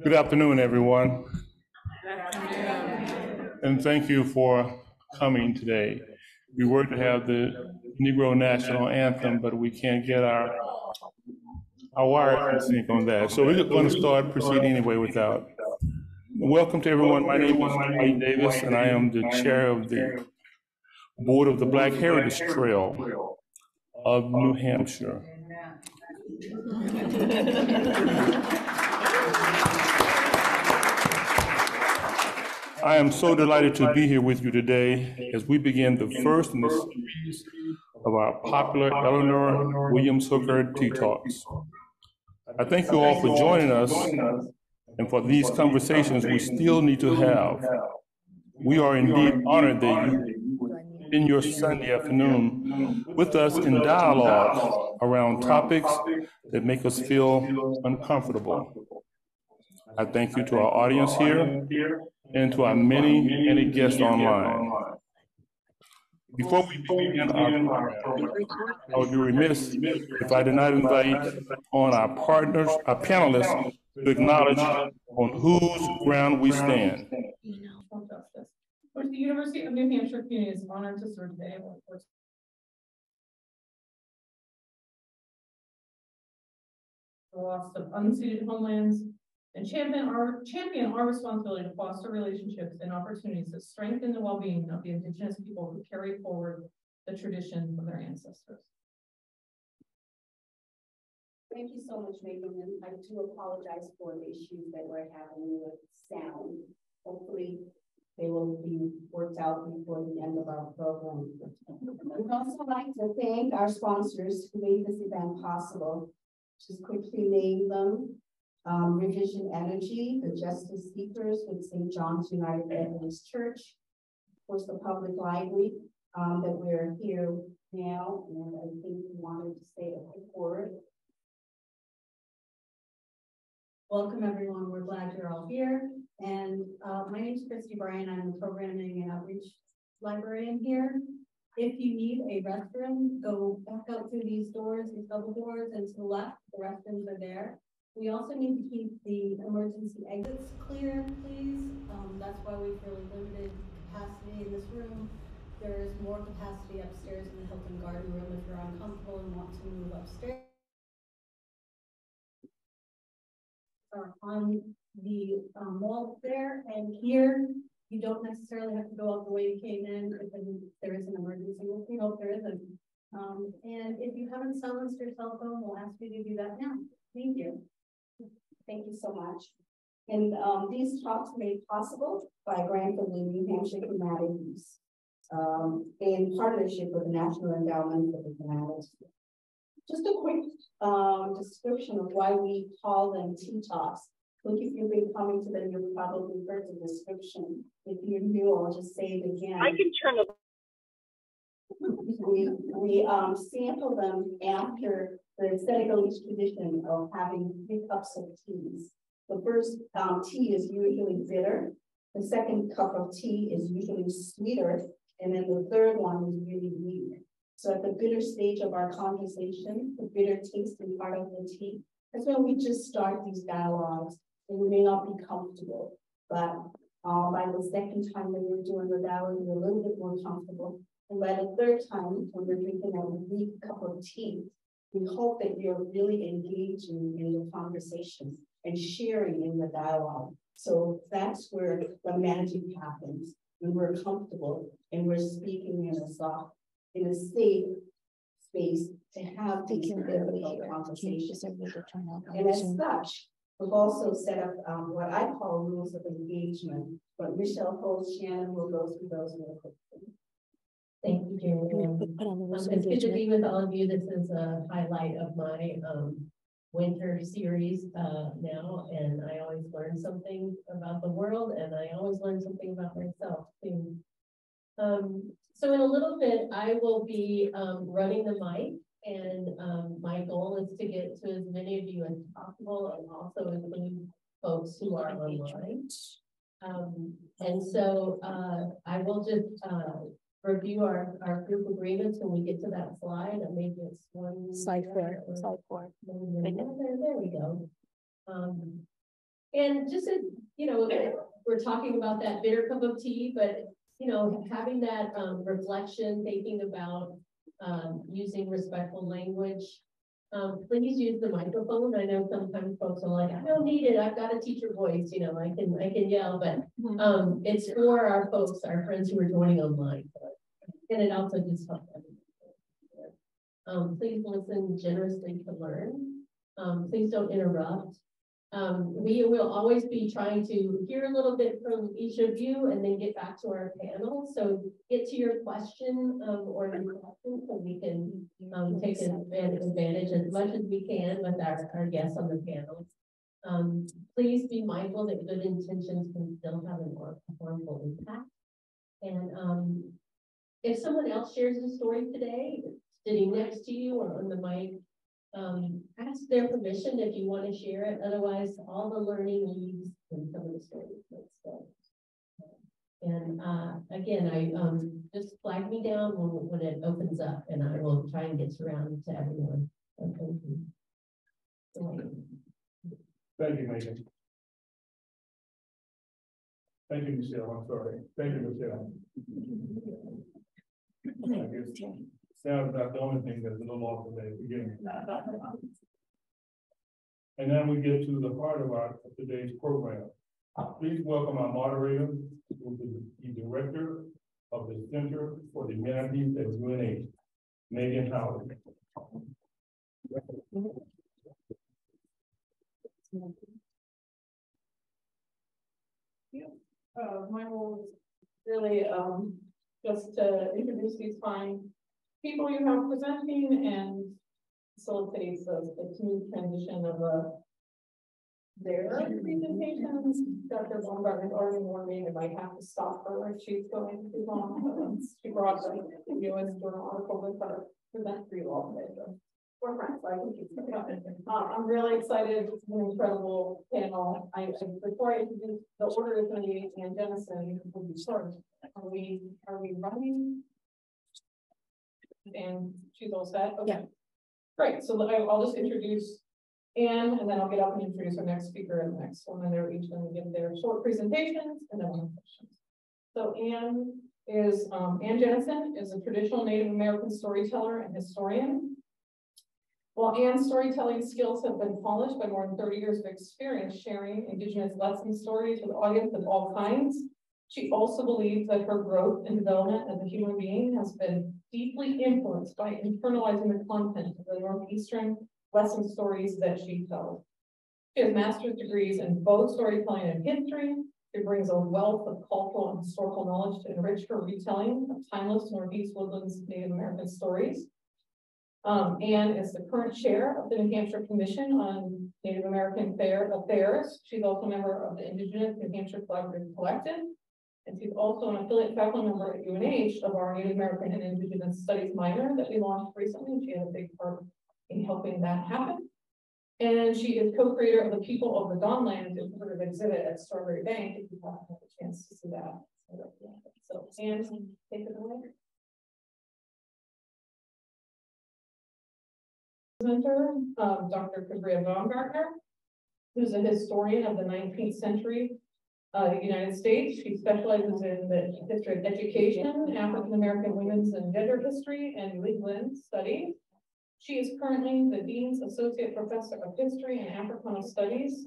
Good afternoon, everyone. And thank you for coming today. We were to have the Negro National Anthem, but we can't get our wires in sync on that. So we're going to start proceeding anyway without. Welcome to everyone. My name is Mike Davis, and I am the chair of the Board of the Black Heritage Trail of New Hampshire. I am so delighted to be here with you today as we begin the first in the series of our popular Eleanor Williams Hooker Tea Talks. I thank you all for joining us and for these conversations we still need to have. We are indeed honored that you spend your Sunday afternoon with us in dialogue around topics that make us feel uncomfortable. I thank you to our audience here and to our many guests online. Before we begin our program, I would be remiss if I did not invite on our partners, our panelists, to acknowledge on whose ground we stand. Which the University of New Hampshire community is honored to serve today. The loss of unceded homelands and champion our responsibility to foster relationships and opportunities that strengthen the well-being of the Indigenous people who carry forward the tradition of their ancestors. Thank you so much, Megan, and I do apologize for the issues that we're having with sound. Hopefully, they will be worked out before the end of our program. We'd also like to thank our sponsors who made this event possible. Just quickly name them. Revision Energy, the Justice Seekers with St. John's United Methodist Church, of course, the Public Library that we're here now, and I think we wanted to say a quick word. Welcome, everyone. We're glad you're all here. And my name is Christy Bryan. I'm the Programming and Outreach Librarian here. If you need a restroom, go back out through these doors, these double doors, and to the left, the restrooms are there. We also need to keep the emergency exits clear, please. That's why we've really limited capacity in this room. There is more capacity upstairs in the Hilton Garden Room if you're uncomfortable and want to move upstairs. On the wall there and here, you don't necessarily have to go out the way you came in if there is an emergency. We hope there isn't. And if you haven't silenced your cell phone, we'll ask you to do that now. Thank you. Thank you so much. And these talks are made possible by a grant from the New Hampshire Humanities in partnership with the National Endowment for the Humanities. Just a quick description of why we call them tea talks. Look, if you've been coming to them, you've probably heard the description. If you're new, I'll just say it again. I can turn it. We sample them after the Senegalese tradition of having 3 cups of teas. The first tea is usually bitter. The second cup of tea is usually sweeter. And then the third one is really weak. So at the bitter stage of our conversation, the bitter tasting part of the tea, that's when we just start these dialogues. And we may not be comfortable, but by the second time that we're doing the dialogue, we're a little bit more comfortable. And by the third time, when we're drinking a weak cup of tea, we hope that you're really engaging in the conversation and sharing in the dialogue. So that's where the magic happens, when we're comfortable and we're speaking in a safe space to have these difficult conversations. And as such, we've also set up what I call rules of engagement, but Michelle Holtz Shannon will go through those real quickly. Thank you, Jerry. It's good to be with all of you. This is a highlight of my winter series now, and I always learn something about the world, and I always learn something about myself too. So in a little bit, I will be running the mic, and my goal is to get to as many of you as possible, and also include folks who are online. And so I will just review our group agreements when we get to that slide, and maybe it's one slide 4. There we go. And just, you know, we're talking about that bitter cup of tea, but, you know, having that reflection, thinking about using respectful language. Please use the microphone. I know sometimes folks are like, I don't need it. I've got a teacher voice, you know, I can yell, but it's for our folks, our friends who are joining online. And it also just helps everyone. Please listen generously to learn. Please don't interrupt. We will always be trying to hear a little bit from each of you and then get back to our panel. So get to your question or your question so we can take advantage as much as we can with our guests on the panel. Please be mindful that good intentions can still have a harmful impact. And if someone else shares a story today, sitting next to you or on the mic, ask their permission if you want to share it. Otherwise, all the learning leads from some of the stories. And again, I just flag me down when it opens up, and I will try and get around to everyone. So thank you. Thank you, Megan. Thank you, Michelle. I'm sorry. Thank you, Michelle. Sounds not the only thing that's a little off today. Forgive me. And then we get to the heart of today's program. Please welcome our moderator, who is the director of the Center for the Humanities at UNH, Megan Howard. My role is really just to introduce these fine people you have presenting and facilitates the smooth transition of their presentations. Dr. Baumgartner already warned me I might have to stop her if she's going too long. She brought the US journal article with her for that for you all today. So we're friends, so I can keep it up. I'm really excited. It's an incredible panel. Before I introduce, the order is going to be Ann Jennison will be short. Are we running? And she's all set? Okay. Yeah. Great. So I'll just introduce Ann, and then I'll get up and introduce our next speaker and the next one, and they're each going to give their short presentations, and then we'll have questions. So Ann Jennison is a traditional Native American storyteller and historian. While Ann's storytelling skills have been polished by more than 30 years of experience sharing Indigenous lesson stories with audience of all kinds, she also believes that her growth and development as a human being has been deeply influenced by internalizing the content of the Northeastern lesson stories that she tells. She has master's degrees in both storytelling and history. She brings a wealth of cultural and historical knowledge to enrich her retelling of timeless Northeast Woodlands Native American stories. Ann is the current chair of the New Hampshire Commission on Native American Affairs. She's also a member of the Indigenous New Hampshire Collaborative Collective. And she's also an affiliate faculty member at UNH of our Native American and Indigenous Studies minor that we launched recently. She had a big part in helping that happen. And she is co-creator of the People of the Dawnland exhibit at Strawberry Bank, if you haven't had a chance to see that. So Ann, take it away. Presenter, Dr. Kabria Baumgartner, who's a historian of the 19th century United States. She specializes in the history of education, African American women's and gender history, and New England studies. She is currently the Dean's Associate Professor of History and Africana Studies,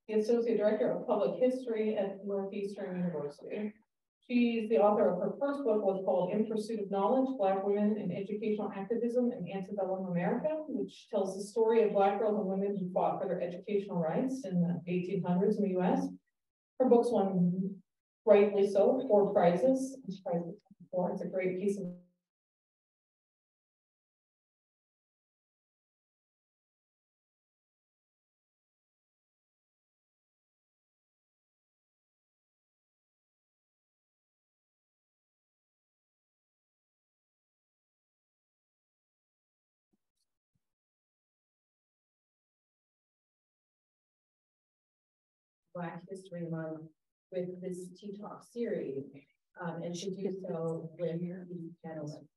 the Associate Director of Public History at Northeastern University. She's the author of her first book, was called In Pursuit of Knowledge, Black Women in Educational Activism in Antebellum America, which tells the story of Black girls and women who fought for their educational rights in the 1800s in the US. Her books won, rightly so, 4 prizes. It's a great piece of Black History Month with this Tea Talk series, and should do so with the panelists.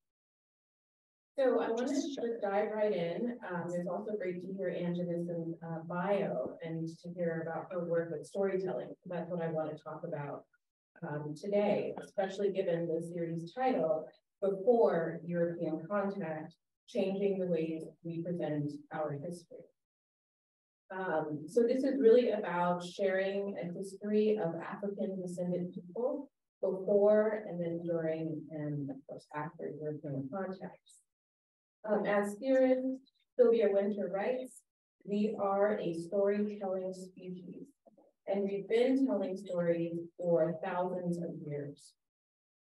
So I wanted to just dive right in. It's also great to hear Jennison's bio and to hear about her work with storytelling. That's what I want to talk about today, especially given the series title, Before European Contact, Changing the Ways We Present Our History. So this is really about sharing a history of African descended people before and then during and of course after European contact. As theorist Sylvia Winter writes, we are a storytelling species, and we've been telling stories for thousands of years.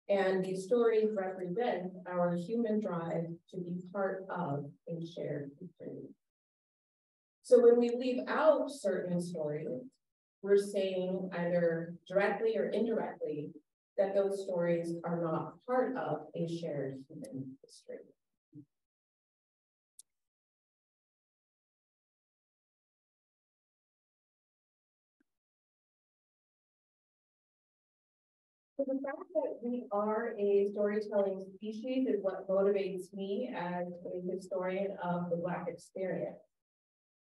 And these stories represent our human drive to be part of a shared history. So when we leave out certain stories, we're saying either directly or indirectly that those stories are not part of a shared human history. So the fact that we are a storytelling species is what motivates me as a historian of the Black experience.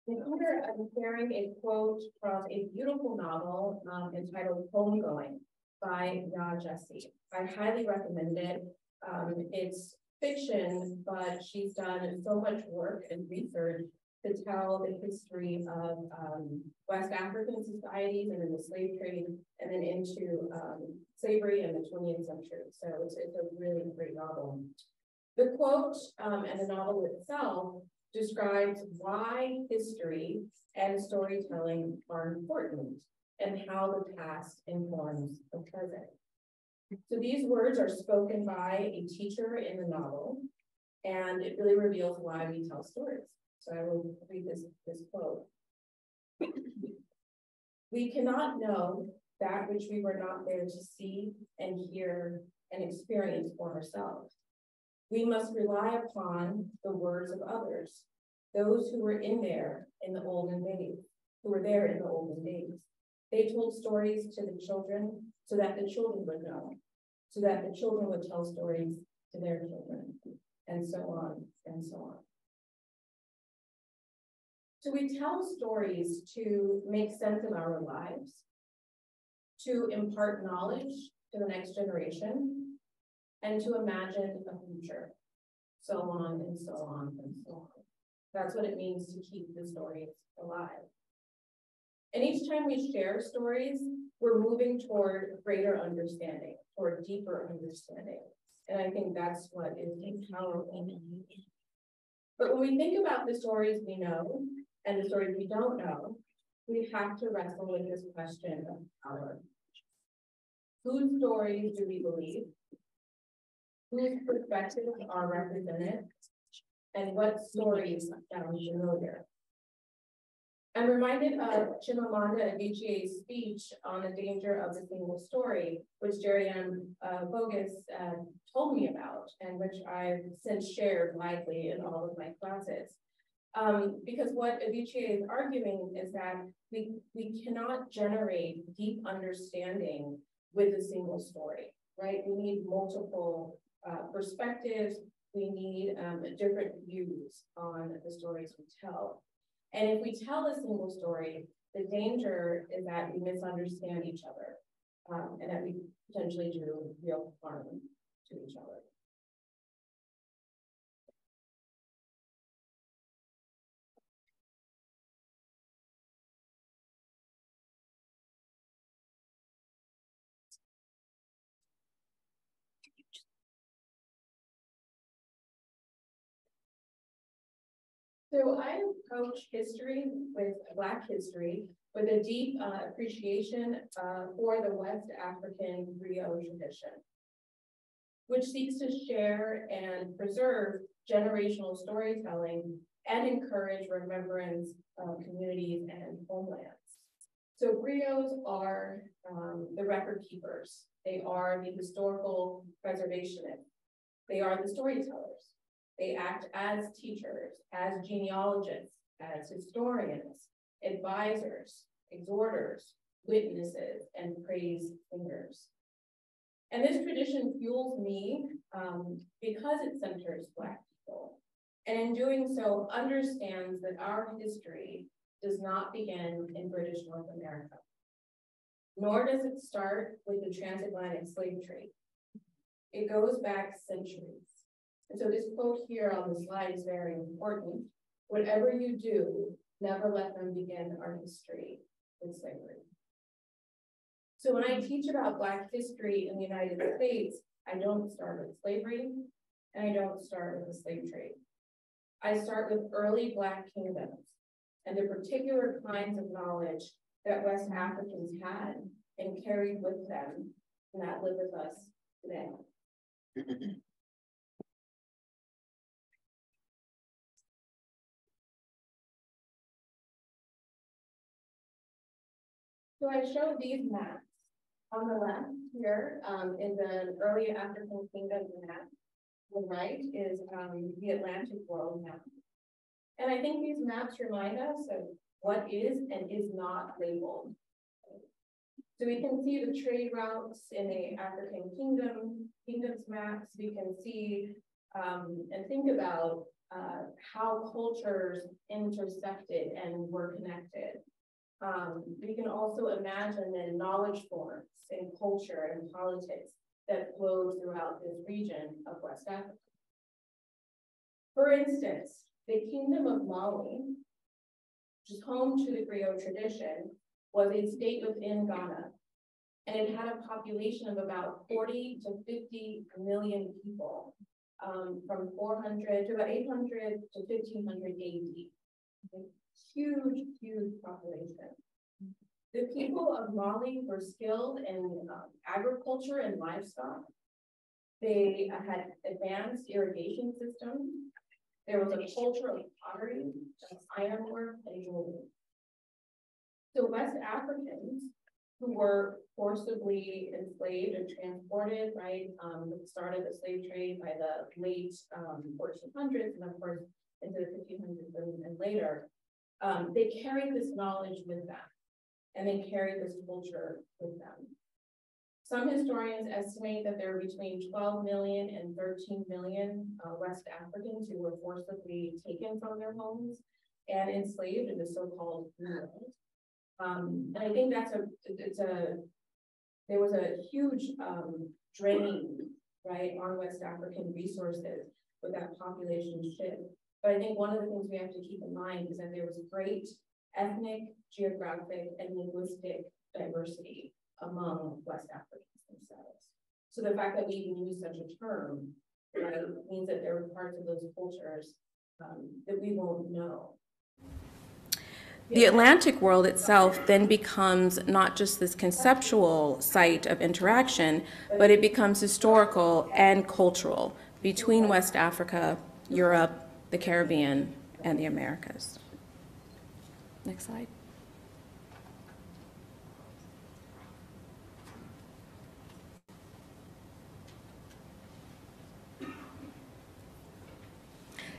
And here I'm sharing a quote from a beautiful novel entitled Homegoing by Jesse. I highly recommend it. It's fiction, but she's done so much work and research to tell the history of West African societies and then the slave trade and then into slavery in the 20th century. So it's a really great novel. The quote and the novel itself describes why history and storytelling are important and how the past informs the present. So these words are spoken by a teacher in the novel, and it really reveals why we tell stories. So I will read this quote. We cannot know that which we were not there to see and hear and experience for ourselves. We must rely upon the words of others, those who were there in the olden days. They told stories to the children so that the children would know, so that the children would tell stories to their children, and so on and so on. So we tell stories to make sense of our lives, to impart knowledge to the next generation, and to imagine a future, so on and so on and so on. That's what it means to keep the stories alive. And each time we share stories, we're moving toward greater understanding, or deeper understanding. And I think that's what is powerful. But when we think about the stories we know and the stories we don't know, we have to wrestle with this question of power. Whose stories do we believe? Whose perspectives are represented? And what stories sound familiar? I'm reminded of Chimamanda Adichie's speech on the danger of the single story, which Jerry-Ann Bogus told me about, and which I've since shared widely in all of my classes. Because what Adichie is arguing is that we cannot generate deep understanding with a single story, right? We need multiple perspectives. We need different views on the stories we tell. And if we tell a single story, the danger is that we misunderstand each other and that we potentially do real harm to each other. So I approach history with Black history with a deep appreciation for the West African griot tradition, which seeks to share and preserve generational storytelling and encourage remembrance of communities and homelands. So griots are the record keepers. They are the historical preservationists. They are the storytellers. They act as teachers, as genealogists, as historians, advisors, exhorters, witnesses, and praise singers. And this tradition fuels me because it centers Black people. And in doing so, understands that our history does not begin in British North America, nor does it start with the transatlantic slave trade. It goes back centuries. And so this quote here on the slide is very important. Whatever you do, never let them begin our history with slavery. So when I teach about Black history in the United States, I don't start with slavery, and I don't start with the slave trade. I start with early Black kingdoms and the particular kinds of knowledge that West Africans had and carried with them and that live with us today. So I show these maps. On the left here is an early African kingdom map. On the right is the Atlantic world map. And I think these maps remind us of what is and is not labeled. So we can see the trade routes in the African kingdoms maps. We can see and think about how cultures intersected and were connected. We can also imagine the knowledge forms in culture and politics that flowed throughout this region of West Africa. For instance, the Kingdom of Mali, which is home to the griot tradition, was a state within Ghana, and it had a population of about 40 to 50 million people, from 400 to about 800 to 1500 AD. Huge, huge population. The people of Mali were skilled in agriculture and livestock. They had advanced irrigation systems. There was a culture of pottery, ironwork, and jewelry. So West Africans who were forcibly enslaved and transported, right, started the slave trade by the late 1400s, and of course into the 1500s and later. They carried this knowledge with them, and they carried this culture with them. Some historians estimate that there were between 12 million and 13 million West Africans who were forcibly taken from their homes and enslaved in the so-called New World. And I think there was a huge drain, right, on West African resources with that population shift. But I think one of the things we have to keep in mind is that there was great ethnic, geographic, and linguistic diversity among West Africans themselves. So the fact that we even use such a term, right, means that there are parts of those cultures that we won't know. The Atlantic world itself then becomes not just this conceptual site of interaction, but it becomes historical and cultural between West Africa, Europe, the Caribbean, and the Americas. Next slide.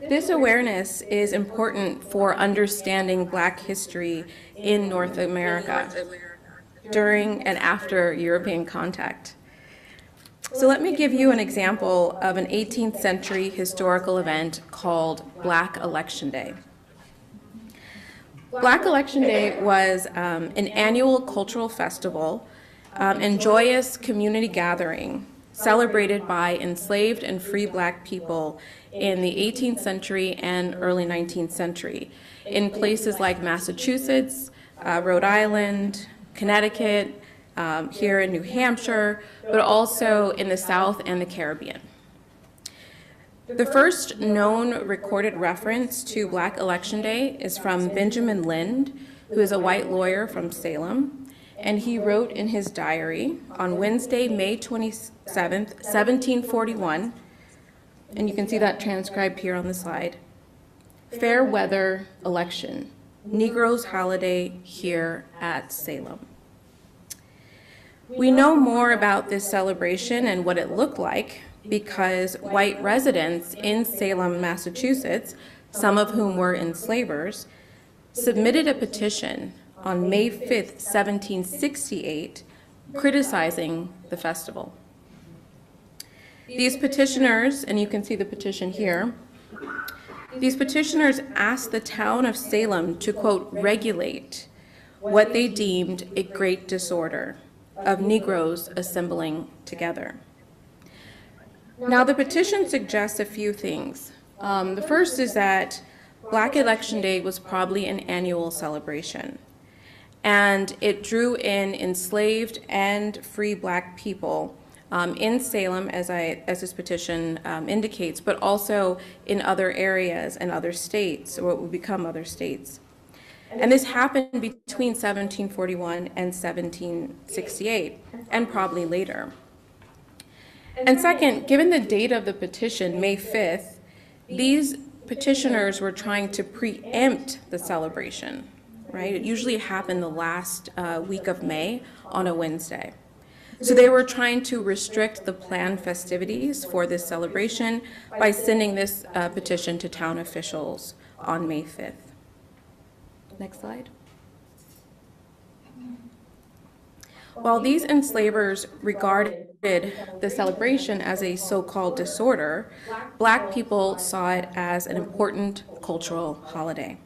This awareness is important for understanding Black history in North America during and after European contact. So let me give you an example of an 18th century historical event called Black Election Day. Black Election Day was an annual cultural festival and joyous community gathering celebrated by enslaved and free Black people in the 18th century and early 19th century in places like Massachusetts, Rhode Island, Connecticut, here in New Hampshire, but also in the South and the Caribbean. The first known recorded reference to Black Election Day is from Benjamin Lind, who is a white lawyer from Salem, and he wrote in his diary on Wednesday, May 27th, 1741, and you can see that transcribed here on the slide, "Fair weather election, Negroes' holiday here at Salem." We know more about this celebration and what it looked like because white residents in Salem, Massachusetts, some of whom were enslavers, submitted a petition on May 5th, 1768, criticizing the festival. These petitioners, and you can see the petition here, These petitioners asked the town of Salem to, quote, regulate what they deemed a great disorder of Negroes assembling together. Now, the petition suggests a few things. The first is that Black Election Day was probably an annual celebration, and it drew in enslaved and free Black people in Salem, as this petition indicates, but also in other areas and other states, or what would become other states. And this happened between 1741 and 1768, and probably later. And second, given the date of the petition, May 5th, these petitioners were trying to preempt the celebration, right? It usually happened the last week of May on a Wednesday. So they were trying to restrict the planned festivities for this celebration by sending this petition to town officials on May 5th. Next slide. While these enslavers regarded the celebration as a so-called disorder, Black people saw it as an important cultural holiday.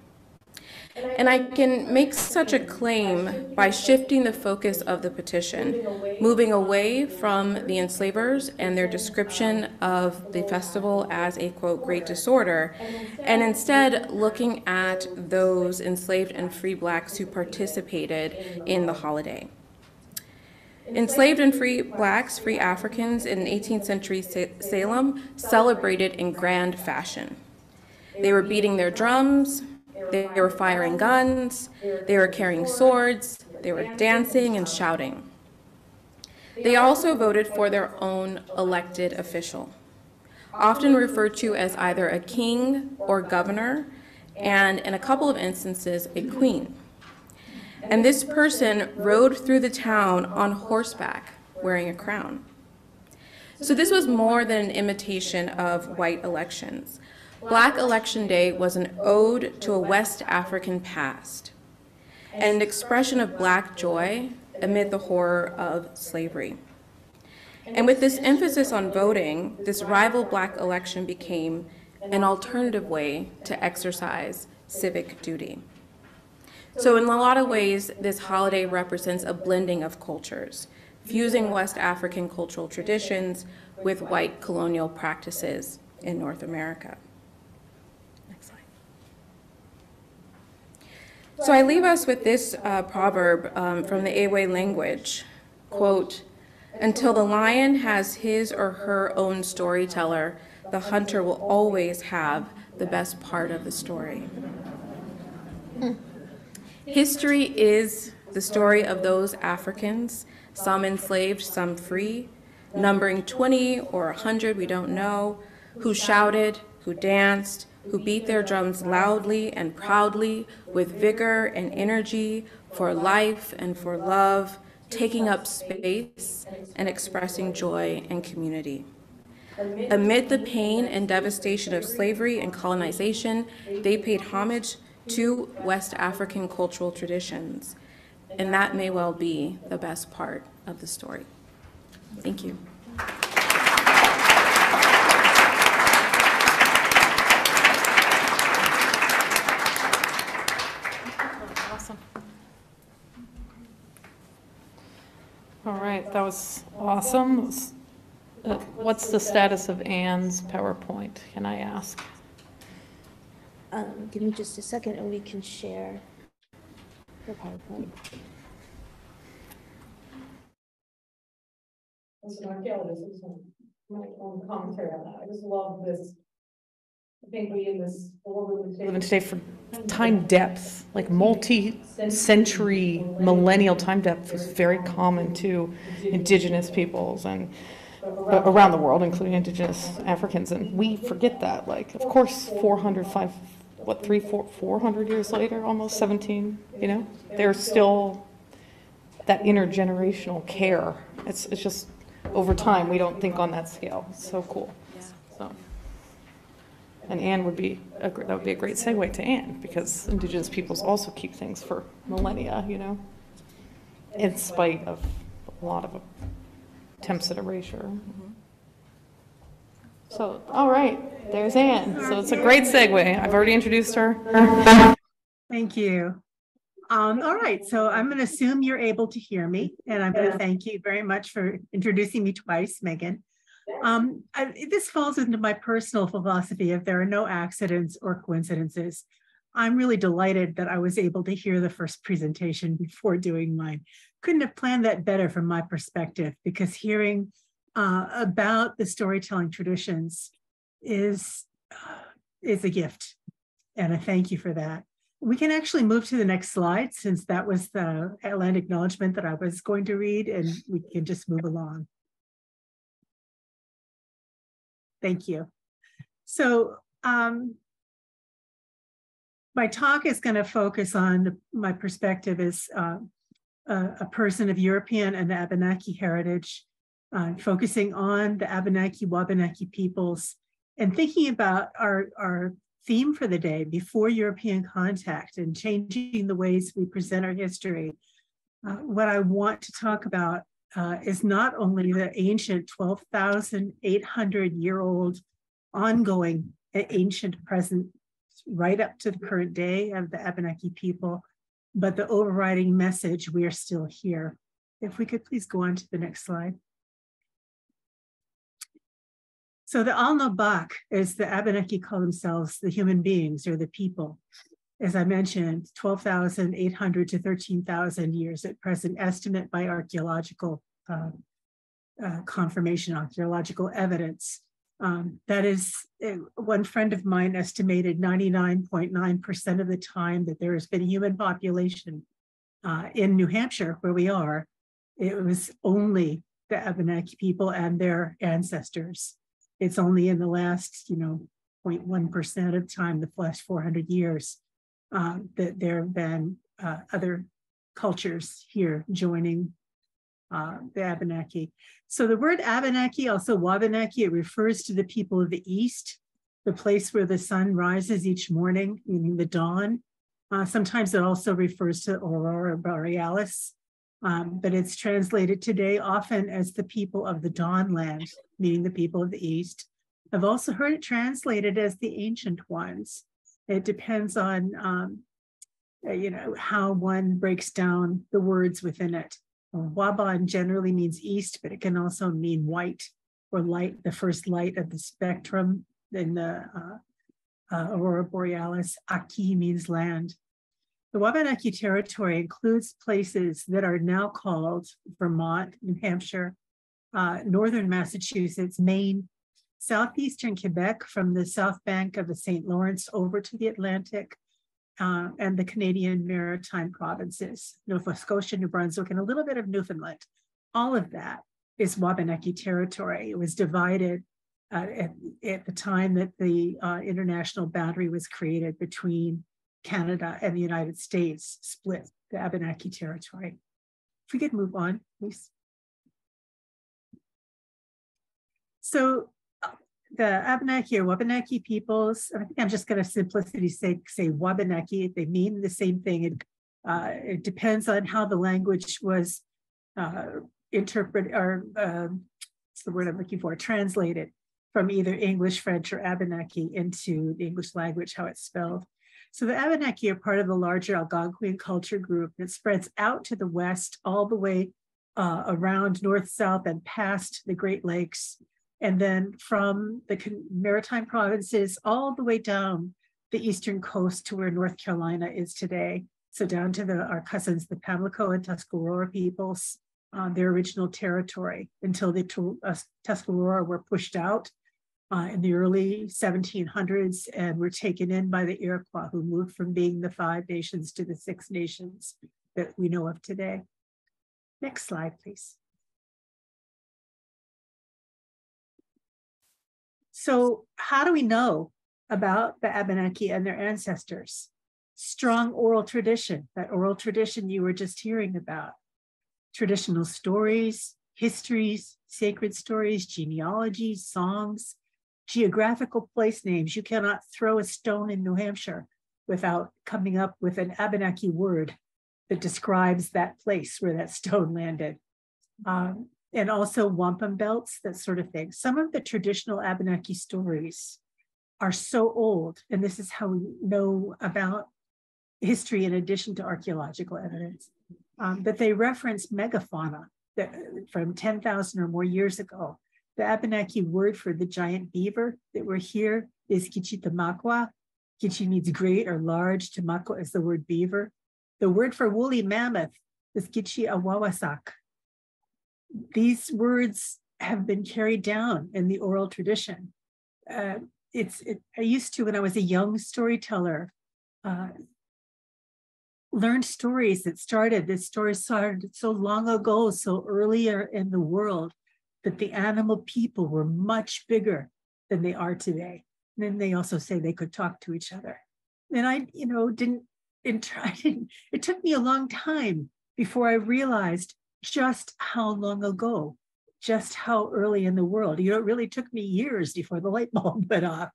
And I can make such a claim by shifting the focus of the petition, moving away from the enslavers and their description of the festival as a, quote, great disorder, and instead looking at those enslaved and free Blacks who participated in the holiday. Enslaved and free Blacks, free Africans in 18th century Salem celebrated in grand fashion. They were beating their drums, they were firing guns, they were carrying swords, they were dancing and shouting. They also voted for their own elected official, often referred to as either a king or governor, and in a couple of instances, a queen. And this person rode through the town on horseback, wearing a crown. So this was more than an imitation of white elections. Black Election Day was an ode to a West African past, and an expression of Black joy amid the horror of slavery. And with this emphasis on voting, this rival Black election became an alternative way to exercise civic duty. So in a lot of ways, this holiday represents a blending of cultures, fusing West African cultural traditions with white colonial practices in North America. Next slide. So I leave us with this proverb from the Ewe language, quote, "Until the lion has his or her own storyteller, the hunter will always have the best part of the story." History is the story of those Africans, some enslaved, some free, numbering 20 or 100, we don't know, who shouted, who danced, who beat their drums loudly and proudly with vigor and energy for life and for love, taking up space and expressing joy and community. Amid the pain and devastation of slavery and colonization, they paid homage to West African cultural traditions, and that may well be the best part of the story. Thank you. Awesome. All right, that was awesome. What's the status of Anne's PowerPoint, can I ask? Give me just a second and we can share the PowerPoint. Listen, I feel this is my own commentary on that. I just love this. I think we in this Living today for time depth, like multi-century, millennial time depth is very common to Indigenous peoples and around the world, including Indigenous Africans, and we forget that. Like, of course, 400 years later, almost 17, you know, there's still that intergenerational care. It's just over time we don't think on that scale. It's so cool. So, and Anne would be that would be a great segue to Anne, because Indigenous peoples also keep things for millennia, you know, in spite of a lot of attempts at erasure. So, all right, there's Anne. So it's a great segue. I've already introduced her. Thank you. All right, so I'm going to assume you're able to hear me, and I'm going to thank you very much for introducing me twice, Megan. This falls into my personal philosophy of there are no accidents or coincidences. I'm really delighted that I was able to hear the first presentation before doing mine. Couldn't have planned that better from my perspective, because hearing about the storytelling traditions is a gift, and I thank you for that. We can actually move to the next slide, since that was the land acknowledgement that I was going to read, and we can just move along. Thank you. So my talk is going to focus on my perspective as a person of European and Abenaki heritage, focusing on the Abenaki, Wabanaki peoples, and thinking about our theme for the day, before European contact and changing the ways we present our history. What I want to talk about is not only the ancient 12,800-year-old ongoing ancient present right up to the current day of the Abenaki people, but the overriding message, we are still here. If we could please go on to the next slide. So the Alnobak, as the Abenaki call themselves, the human beings or the people. As I mentioned, 12,800 to 13,000 years at present, estimate by archaeological confirmation, archaeological evidence. That is, one friend of mine estimated 99.9% of the time that there has been a human population in New Hampshire, where we are. It was only the Abenaki people and their ancestors. It's only in the last, 0.1% of time, the last 400 years, that there have been other cultures here joining the Abenaki. So the word Abenaki, also Wabanaki, it refers to the people of the East, the place where the sun rises each morning, meaning the dawn. Sometimes it also refers to Aurora Borealis, but it's translated today often as the people of the dawn land, meaning the people of the East. I've also heard it translated as the ancient ones. It depends on, how one breaks down the words within it. Waban generally means east, but it can also mean white or light, the first light of the spectrum in the Aurora Borealis. Aki means land. The Wabanaki territory includes places that are now called Vermont, New Hampshire, northern Massachusetts, Maine, southeastern Quebec from the south bank of the St. Lawrence over to the Atlantic, and the Canadian Maritime provinces, Nova Scotia, New Brunswick, and a little bit of Newfoundland. All of that is Wabanaki territory. It was divided at the time that the international boundary was created between Canada and the United States, split the Abenaki territory. If we could move on, please. So the Abenaki or Wabanaki peoples, I think I'm just going to simplicity say Wabanaki. They mean the same thing. It depends on how the language was interpreted, or what's the word I'm looking for, translated from either English, French, or Abenaki into the English language, how it's spelled. So the Abenaki are part of the larger Algonquian culture group that spreads out to the west, all the way around north, south, and past the Great Lakes. And then from the Maritime provinces all the way down the eastern coast to where North Carolina is today. So down to our cousins, the Pamlico and Tuscarora peoples, their original territory, until the Tuscarora were pushed out in the early 1700s and were taken in by the Iroquois, who moved from being the 5 nations to the 6 nations that we know of today. Next slide, please. So how do we know about the Abenaki and their ancestors? Strong oral tradition, that oral tradition you were just hearing about. Traditional stories, histories, sacred stories, genealogies, songs, geographical place names. You cannot throw a stone in New Hampshire without coming up with an Abenaki word that describes that place where that stone landed. and also wampum belts, that sort of thing. Some of the traditional Abenaki stories are so old, and this is how we know about history in addition to archaeological evidence, that they reference megafauna that, from 10,000 or more years ago. The Abenaki word for the giant beaver that we're here is Kichitamakwa. Kichi means great or large, Tamakwa is the word beaver. The word for woolly mammoth is Kichi Awawasak. These words have been carried down in the oral tradition. I used to, when I was a young storyteller, learn stories that started, this story started so long ago, so earlier in the world, that the animal people were much bigger than they are today. And then they also say they could talk to each other. And I, it took me a long time before I realized just how long ago, just how early in the world. It really took me years before the light bulb went off.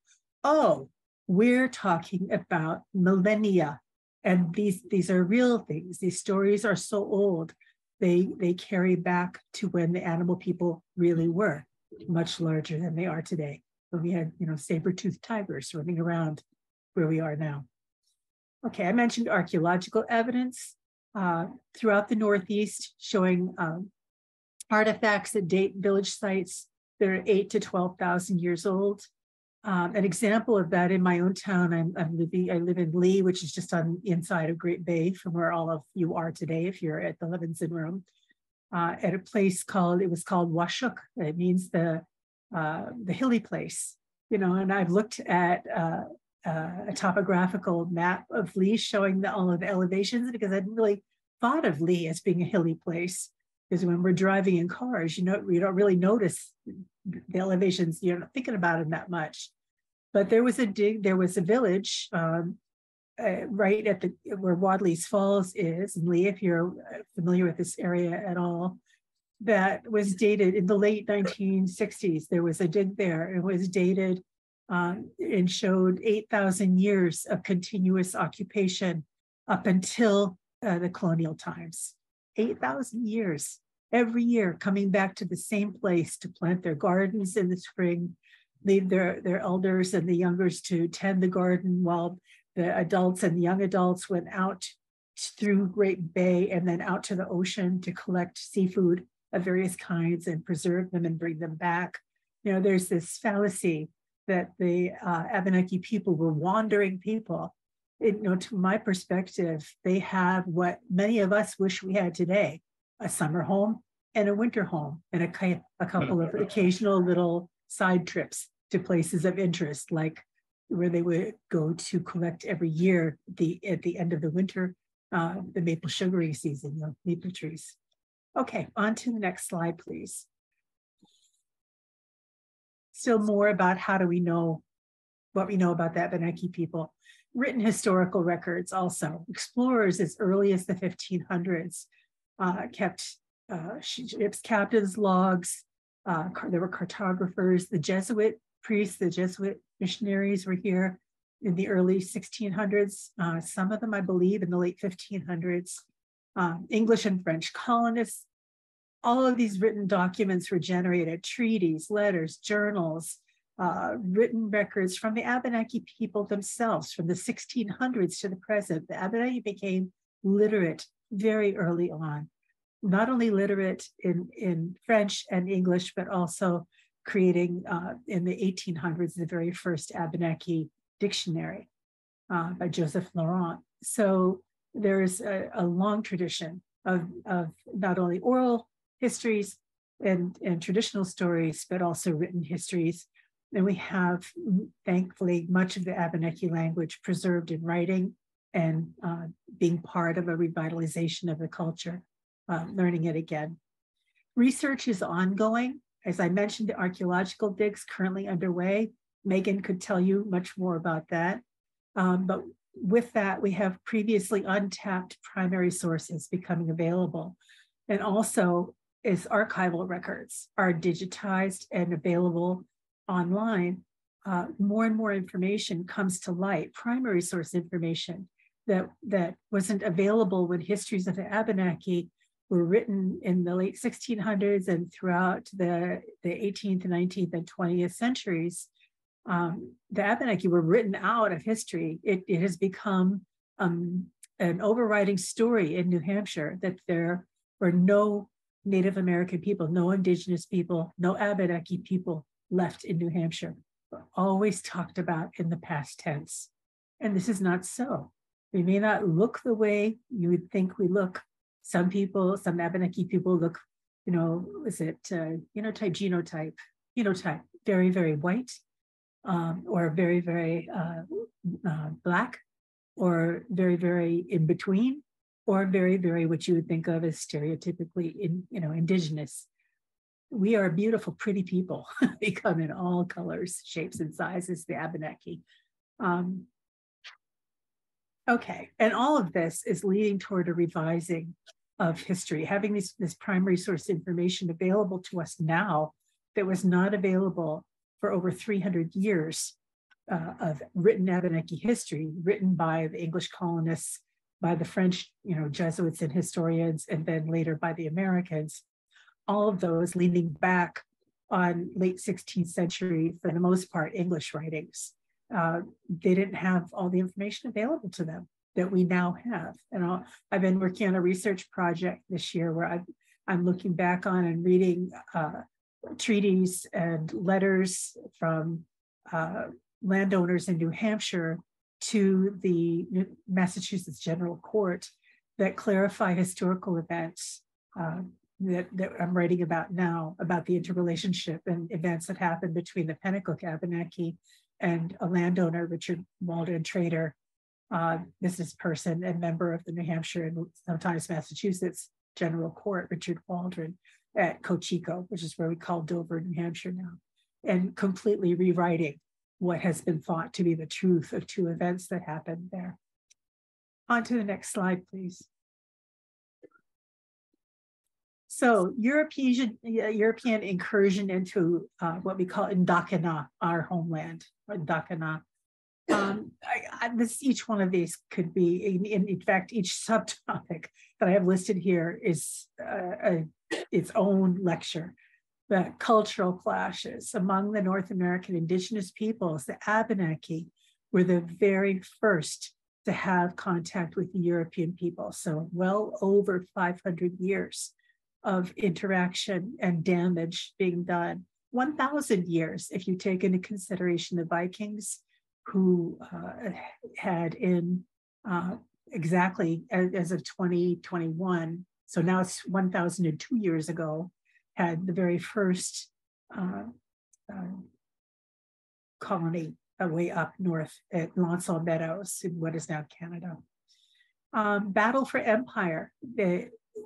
Oh, we're talking about millennia. And these are real things. These stories are so old. They carry back to when the animal people really were much larger than they are today. When we had, saber-toothed tigers running around where we are now. Okay, I mentioned archaeological evidence throughout the Northeast, showing artifacts that date village sites that are 8,000 to 12,000 years old. An example of that in my own town, I live in Lee, which is just on the inside of Great Bay from where all of you are today, if you're at the Levenson room, at a place it was called Washuk. It means the hilly place, and I've looked at a topographical map of Lee showing all of the elevations, because I hadn't really thought of Lee as being a hilly place. Because when we're driving in cars, you don't really notice the elevations. You're not thinking about them that much. But there was a village right at where Wadley's Falls is in Lee, if you're familiar with this area at all, that was dated in the late 1960s. There was a dig there. It was dated and showed 8,000 years of continuous occupation up until the colonial times. 8,000 years, every year coming back to the same place to plant their gardens in the spring, leave their elders and the youngers to tend the garden while the adults and the young adults went out through Great Bay and then out to the ocean to collect seafood of various kinds and preserve them and bring them back. There's this fallacy that the Abenaki people were wandering people. To my perspective, they have what many of us wish we had today: a summer home and a winter home, and a couple of occasional little side trips to places of interest, like where they would go to collect every year at the end of the winter, the maple sugaring season, maple trees. Okay, on to the next slide, please. Still more about how do we know what we know about the Abenaki people. Written historical records also. Explorers as early as the 1500s kept ships' captains' logs. There were cartographers. The Jesuit priests, the Jesuit missionaries were here in the early 1600s. Some of them, I believe, in the late 1500s. English and French colonists. All of these written documents were generated: treaties, letters, journals, written records from the Abenaki people themselves from the 1600s to the present. The Abenaki became literate very early on, not only literate in French and English, but also creating in the 1800s the very first Abenaki dictionary by Joseph Laurent. So there's a long tradition of not only oral histories and traditional stories, but also written histories. And we have, thankfully, much of the Abenaki language preserved in writing and being part of a revitalization of the culture, learning it again. Research is ongoing. As I mentioned, the archaeological digs currently underway. Megan could tell you much more about that. But with that, we have previously untapped primary sources becoming available. And also, as archival records are digitized and available online, more and more information comes to light, primary source information that wasn't available when histories of the Abenaki were written in the late 1600s and throughout the 18th, 19th, and 20th centuries. The Abenaki were written out of history. It has become an overriding story in New Hampshire that there were no Native American people, no Indigenous people, no Abenaki people left in New Hampshire. We're always talked about in the past tense. And this is not so. We may not look the way you would think we look. Some people, some Abenaki people look, is it phenotype, very, very white, or very, very black, or very, very in between, or very, very what you would think of as stereotypically Indigenous. We are beautiful, pretty people. They come in all colors, shapes, and sizes, the Abenaki. Okay, and all of this is leading toward a revising of history, having this primary source information available to us now that was not available for over 300 years of written Abenaki history, written by the English colonists, by the French, Jesuits and historians, and then later by the Americans. All of those leaning back on late 16th century, for the most part, English writings. They didn't have all the information available to them that we now have. And I've been working on a research project this year where I'm looking back on and reading treaties and letters from landowners in New Hampshire to the Massachusetts General Court that clarify historical events that I'm writing about now, about the interrelationship and events that happened between the Pennacook Abenaki and a landowner, Richard Waldron, trader, business person and member of the New Hampshire and sometimes Massachusetts General Court, Richard Waldron, at Cocheco, which is where we call Dover, New Hampshire now, and completely rewriting what has been thought to be the truth of two events that happened there. On to the next slide, please. So European incursion into what we call Indakana, our homeland, or Indakana. Each one of these could be, in fact, each subtopic that I have listed here is its own lecture. The cultural clashes among the North American Indigenous peoples, the Abenaki were the very first to have contact with the European people. So well over 500 years of interaction and damage being done. 1,000 years, if you take into consideration the Vikings, who had in exactly as of 2021, so now it's 1,002 years ago, had the very first colony way up north at Lansall Meadows in what is now Canada. Battle for empire.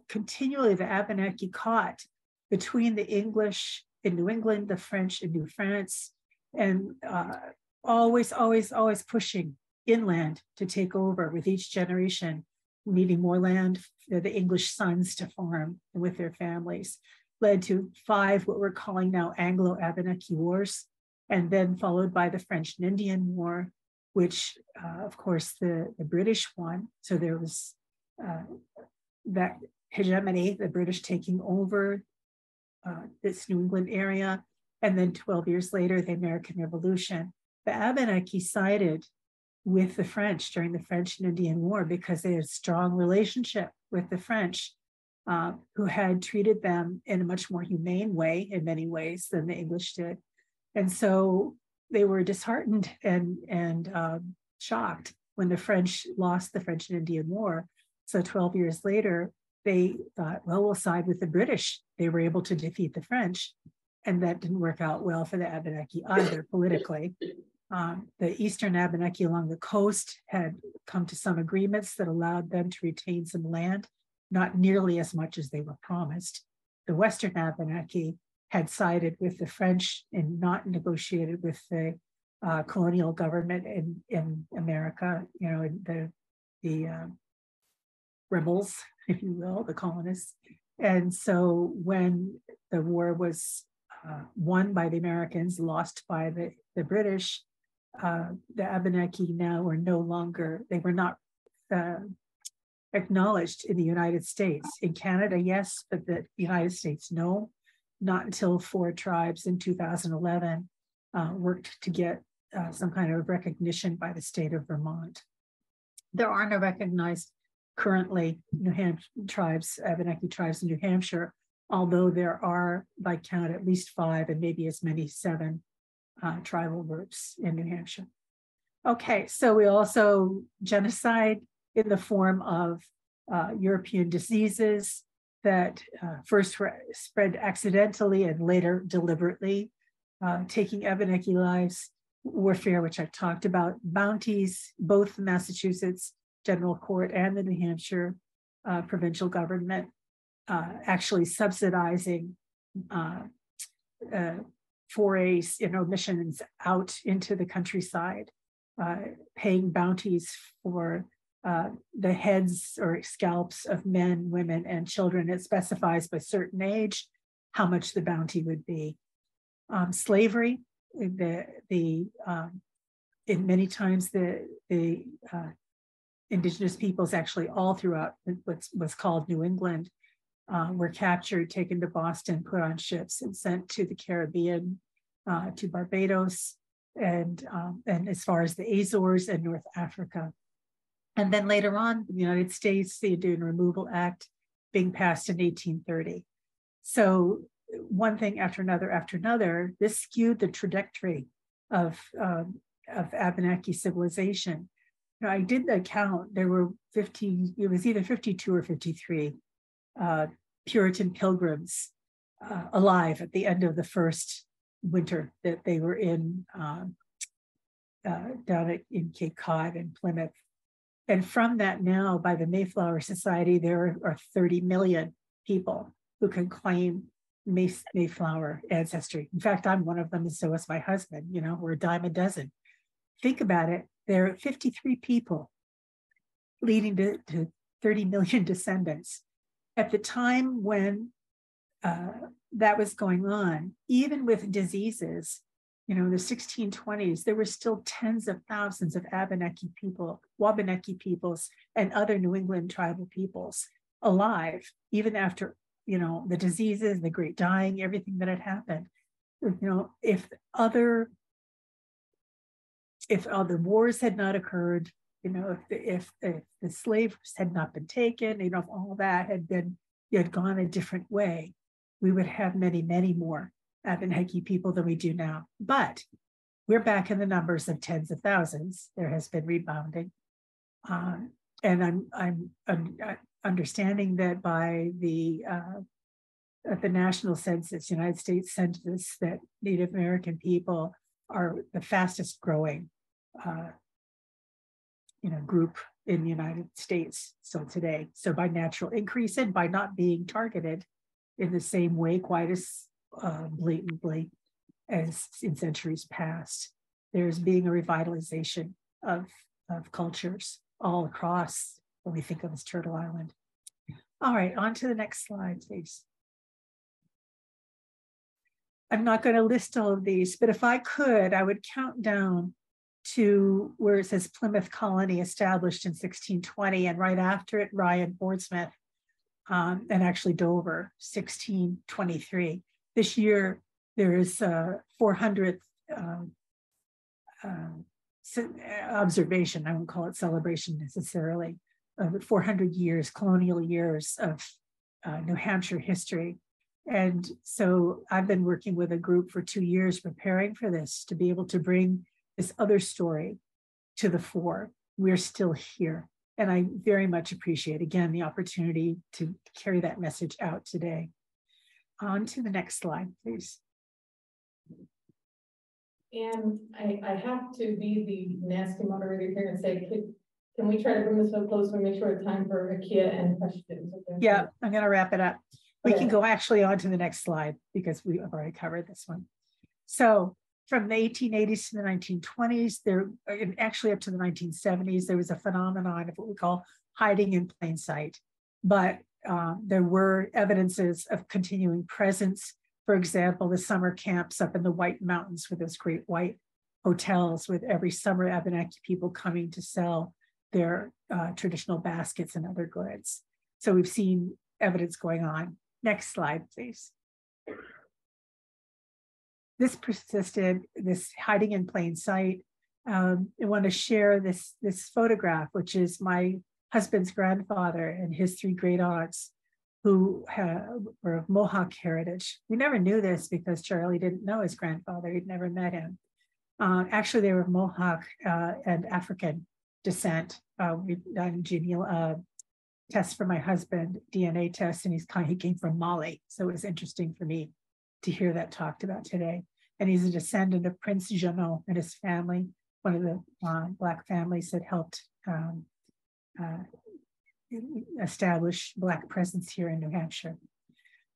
Continually, the Abenaki caught between the English in New England, the French in New France, and always pushing inland to take over with each generation, needing more land for the English sons to farm with their families, led to 5 what we're calling now Anglo-Abenaki wars, and then followed by the French and Indian War, which of course the British won. So there was that hegemony, the British taking over this New England area, and then 12 years later, the American Revolution. The Abenaki sided with the French during the French and Indian War because they had a strong relationship with the French, who had treated them in a much more humane way in many ways than the English did. And so they were disheartened and shocked when the French lost the French and Indian War. So 12 years later, they thought, well, we'll side with the British. They were able to defeat the French, and that didn't work out well for the Abenaki either politically. The Eastern Abenaki along the coast had come to some agreements that allowed them to retain some land, not nearly as much as they were promised. The Western Abenaki had sided with the French and not negotiated with the colonial government in America, the rebels, if you will, the colonists. And so when the war was won by the Americans, lost by the British, the Abenaki now were no longer, they were not acknowledged in the United States. In Canada, yes, but the United States, no. Not until 4 tribes in 2011 worked to get some kind of recognition by the state of Vermont. There are no recognized currently New Hampshire tribes, Abenaki tribes in New Hampshire, although there are, by count, at least 5 and maybe as many 7 tribal groups in New Hampshire. Okay, so we also genocide in the form of European diseases that first spread accidentally and later deliberately, taking Abenaki lives, warfare, which I've talked about, bounties, both the Massachusetts General Court and the New Hampshire provincial government actually subsidizing forays, missions out into the countryside, paying bounties for the heads or scalps of men, women, and children. It specifies by certain age how much the bounty would be. Slavery, in many times the Indigenous peoples actually all throughout what's called New England were captured, taken to Boston, put on ships and sent to the Caribbean, to Barbados, and as far as the Azores and North Africa. And then later on, the United States, the Indian Removal Act being passed in 1830. So one thing after another, this skewed the trajectory of Abenaki civilization. I did the count, there were it was either 52 or 53 Puritan pilgrims alive at the end of the first winter that they were in down in Cape Cod and Plymouth. And from that now, by the Mayflower Society, there are 30 million people who can claim Mayflower ancestry. In fact, I'm one of them, and so is my husband. We're a dime a dozen. Think about it. There are 53 people leading to 30 million descendants. At the time when that was going on, even with diseases, the 1620s, there were still tens of thousands of Abenaki people, Wabanaki peoples, and other New England tribal peoples alive, even after, the diseases, the great dying, everything that had happened. If other wars had not occurred, if the slaves had not been taken, if all that had gone a different way, we would have many, many more Abenaki people than we do now. But we're back in the numbers of tens of thousands. There has been rebounding. And I'm understanding that by the national census, United States Census, that Native American people are the fastest growing group in the United States still today. So by natural increase and by not being targeted in the same way quite as blatantly as in centuries past, there's being a revitalization of cultures all across what we think of as Turtle Island. All right, on to the next slide, please. I'm not going to list all of these, but if I could, I would count down to where it says Plymouth Colony established in 1620, and right after it, Rye and Portsmouth, and actually Dover, 1623. This year, there is 400th observation, I won't call it celebration necessarily, but 400 years, colonial years of New Hampshire history. And so I've been working with a group for 2 years preparing for this, to be able to bring this other story to the fore. We're still here. And I very much appreciate, again, the opportunity to carry that message out today. On to the next slide, please. And I have to be the nasty moderator here and say, can we try to bring this so close and make sure it's time for Akia and questions? Yeah, I'm going to wrap it up. We Okay. can go actually on to the next slide because we have already covered this one. So from the 1880s to the 1920s, and actually up to the 1970s, there was a phenomenon of what we call hiding in plain sight. But there were evidences of continuing presence. For example, the summer camps up in the White Mountains with those great white hotels with every summer Abenaki people coming to sell their traditional baskets and other goods. So we've seen evidence going on. Next slide, please. This persisted, this hiding in plain sight. I want to share this photograph, which is my husband's grandfather and his 3 great aunts who were of Mohawk heritage. We never knew this because Charlie didn't know his grandfather. He'd never met him. Actually, they were Mohawk and African descent. We've done genealogy tests for my husband, DNA tests, and he came from Mali. So it was interesting for me to hear that talked about today. And he's a descendant of Prince Jeannot and his family, one of the Black families that helped establish Black presence here in New Hampshire.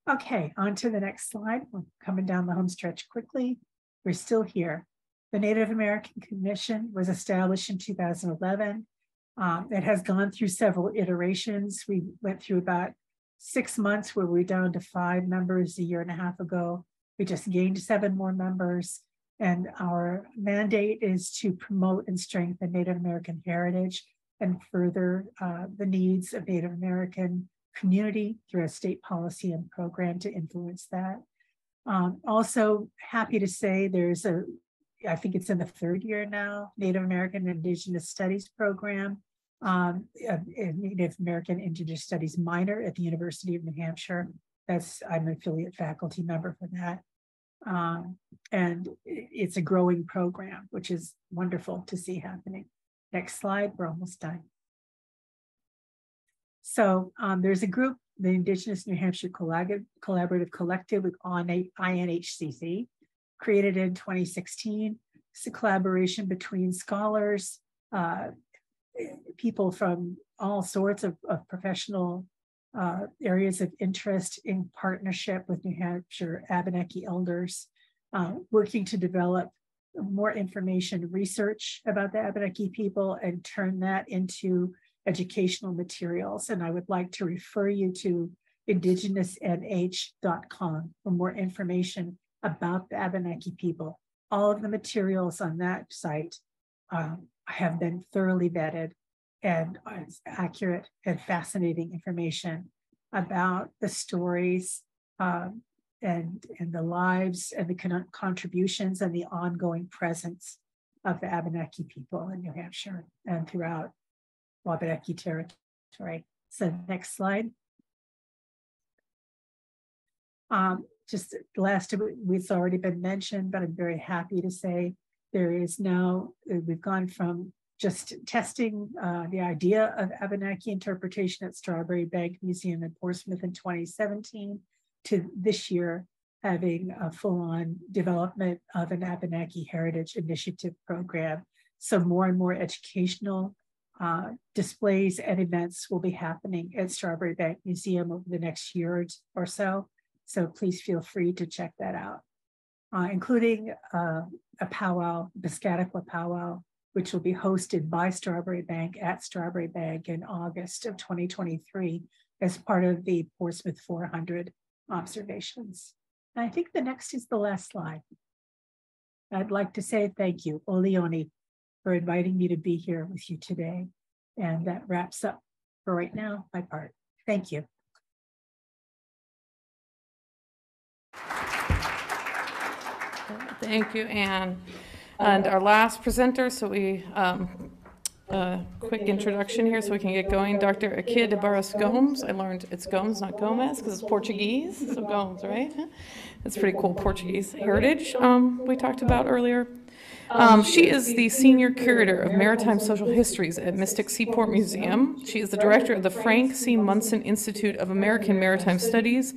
Okay, on to the next slide. We're coming down the home stretch quickly. We're still here. The Native American Commission was established in 2011. It has gone through several iterations. We went through about 6 months where we're down to 5 members a year and a half ago. We just gained 7 more members. And our mandate is to promote and strengthen Native American heritage and further the needs of Native American community through a state policy and program to influence that. Also happy to say there's I think it's in the 3rd year now, Native American Indigenous Studies program, a Native American Indigenous Studies minor at the University of New Hampshire. I'm an affiliate faculty member for that. And it's a growing program, which is wonderful to see happening. Next slide, we're almost done. So there's a group, the Indigenous New Hampshire Collaborative Collective with INHCC, created in 2016. It's a collaboration between scholars, people from all sorts of professional areas of interest in partnership with New Hampshire Abenaki elders, working to develop more information, research about the Abenaki people and turn that into educational materials. And I would like to refer you to indigenousnh.com for more information about the Abenaki people. All of the materials on that site have been thoroughly vetted and it's accurate and fascinating information about the stories and the lives and the contributions and the ongoing presence of the Abenaki people in New Hampshire and throughout Wabanaki territory. So next slide. Just last of it's already been mentioned, but I'm very happy to say there is now, we've gone from just testing the idea of Abenaki interpretation at Strawberry Bank Museum in Portsmouth in 2017 to this year having a full-on development of an Abenaki Heritage Initiative program. So more and more educational displays and events will be happening at Strawberry Bank Museum over the next year or so. So please feel free to check that out, including a powwow, Piscataqua powwow, which will be hosted by Strawberry Bank at Strawberry Bank in August of 2023 as part of the Portsmouth 400 observations. And I think the next is the last slide. I'd like to say thank you, Oleoni, for inviting me to be here with you today. And that wraps up for right now, my part. Thank you. Thank you, Anne. And our last presenter, so we, quick introduction here so we can get going. Dr. Akid Barros Gomes. I learned it's Gomes, not Gomez, because it's Portuguese, so Gomes, right? It's pretty cool Portuguese heritage we talked about earlier. She is the Senior Curator of Maritime Social Histories at Mystic Seaport Museum. She is the Director of the Frank C. Munson Institute of American Maritime Studies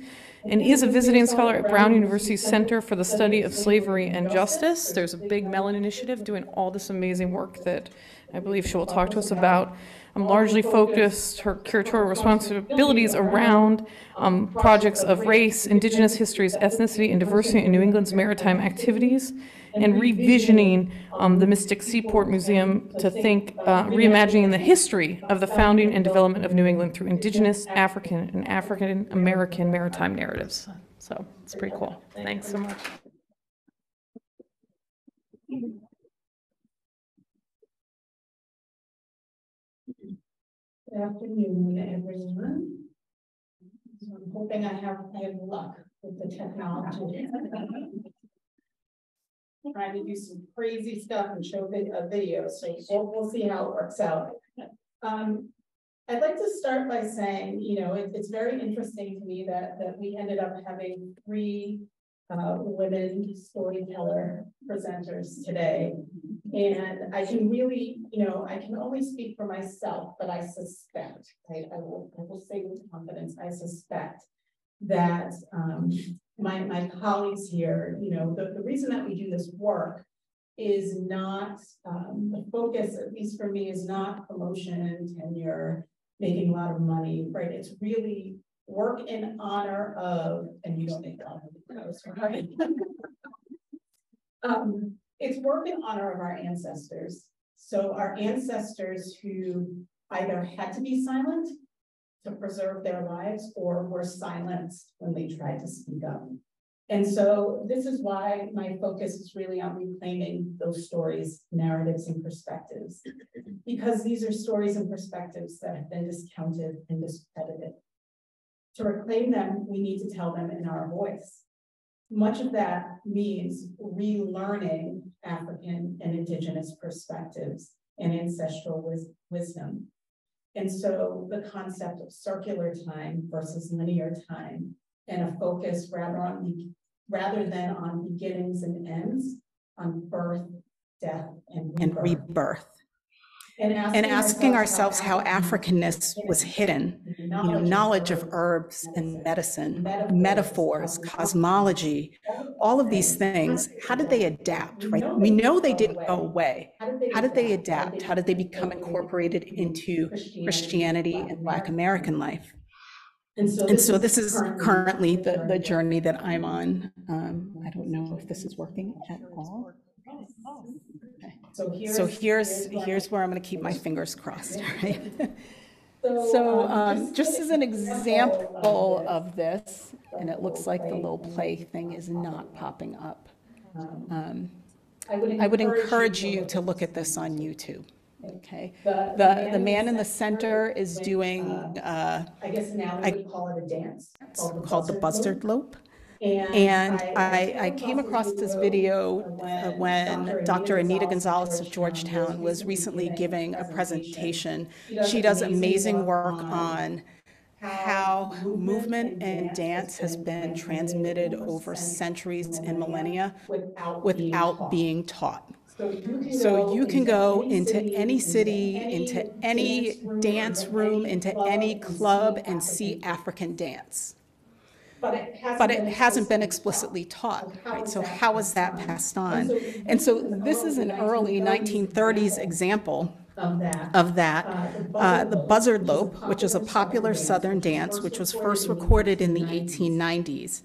and is a visiting scholar at Brown University's Center for the Study of Slavery and Justice. There's a big Mellon initiative doing all this amazing work that I believe she will talk to us about. Largely focused her curatorial responsibilities around projects of race, indigenous histories, ethnicity, and diversity in New England's maritime activities, and revisioning the Mystic Seaport Museum to think, reimagining the history of the founding and development of New England through indigenous, African, and African American maritime narratives. So it's pretty cool. Thanks so much. Good afternoon, everyone. So I'm hoping I have luck with the technology. Trying to do some crazy stuff and show a video, so we'll see how it works out. I'd like to start by saying, you know, it's very interesting to me that we ended up having 3 women storyteller presenters today. And I can really, you know, I can only speak for myself, but I suspect, I will say with confidence, I suspect that my colleagues here, you know, the reason that we do this work is not, the focus, at least for me, is not promotion, tenure, making a lot of money, right? It's really work in honor of, and you don't make a lot of those, right? It's work in honor of our ancestors. So our ancestors who either had to be silent to preserve their lives or were silenced when they tried to speak up. And so this is why my focus is really on reclaiming those stories, narratives, and perspectives, because these are stories and perspectives that have been discounted and discredited. To reclaim them, we need to tell them in our voice. Much of that means relearning African and Indigenous perspectives and ancestral wisdom. And so the concept of circular time versus linear time, and a focus rather than on beginnings and ends, on birth, death, and rebirth. And asking ourselves how Africanness was hidden, you know, knowledge of herbs and medicine, metaphors, cosmology, all of these things, how did they adapt, right? We know they didn't go away. How did they adapt? How did they become incorporated into Christianity and Black American life? And so this is currently the journey that I'm on. I don't know if this is working at all. Okay. So here's where I'm going to keep my fingers crossed, right? So just as an example of this, and it looks like the little play thing is not popping up. I would encourage you to look at this on YouTube. Okay, the man in the center is doing, I guess now we would call it a dance called the buzzard lope. And I came across this video when Dr. Anita Gonzalez of Georgetown was recently giving a presentation. She does amazing work on how movement and dance has been transmitted over centuries and millennia without being taught. So you can go into any city, into any dance room, into any club and see African dance. But it hasn't been explicitly taught, right? So how is that passed on? And so this is an early 1930s example of that, the buzzard lope, which is a popular Southern dance, which was first recorded in the 1890s.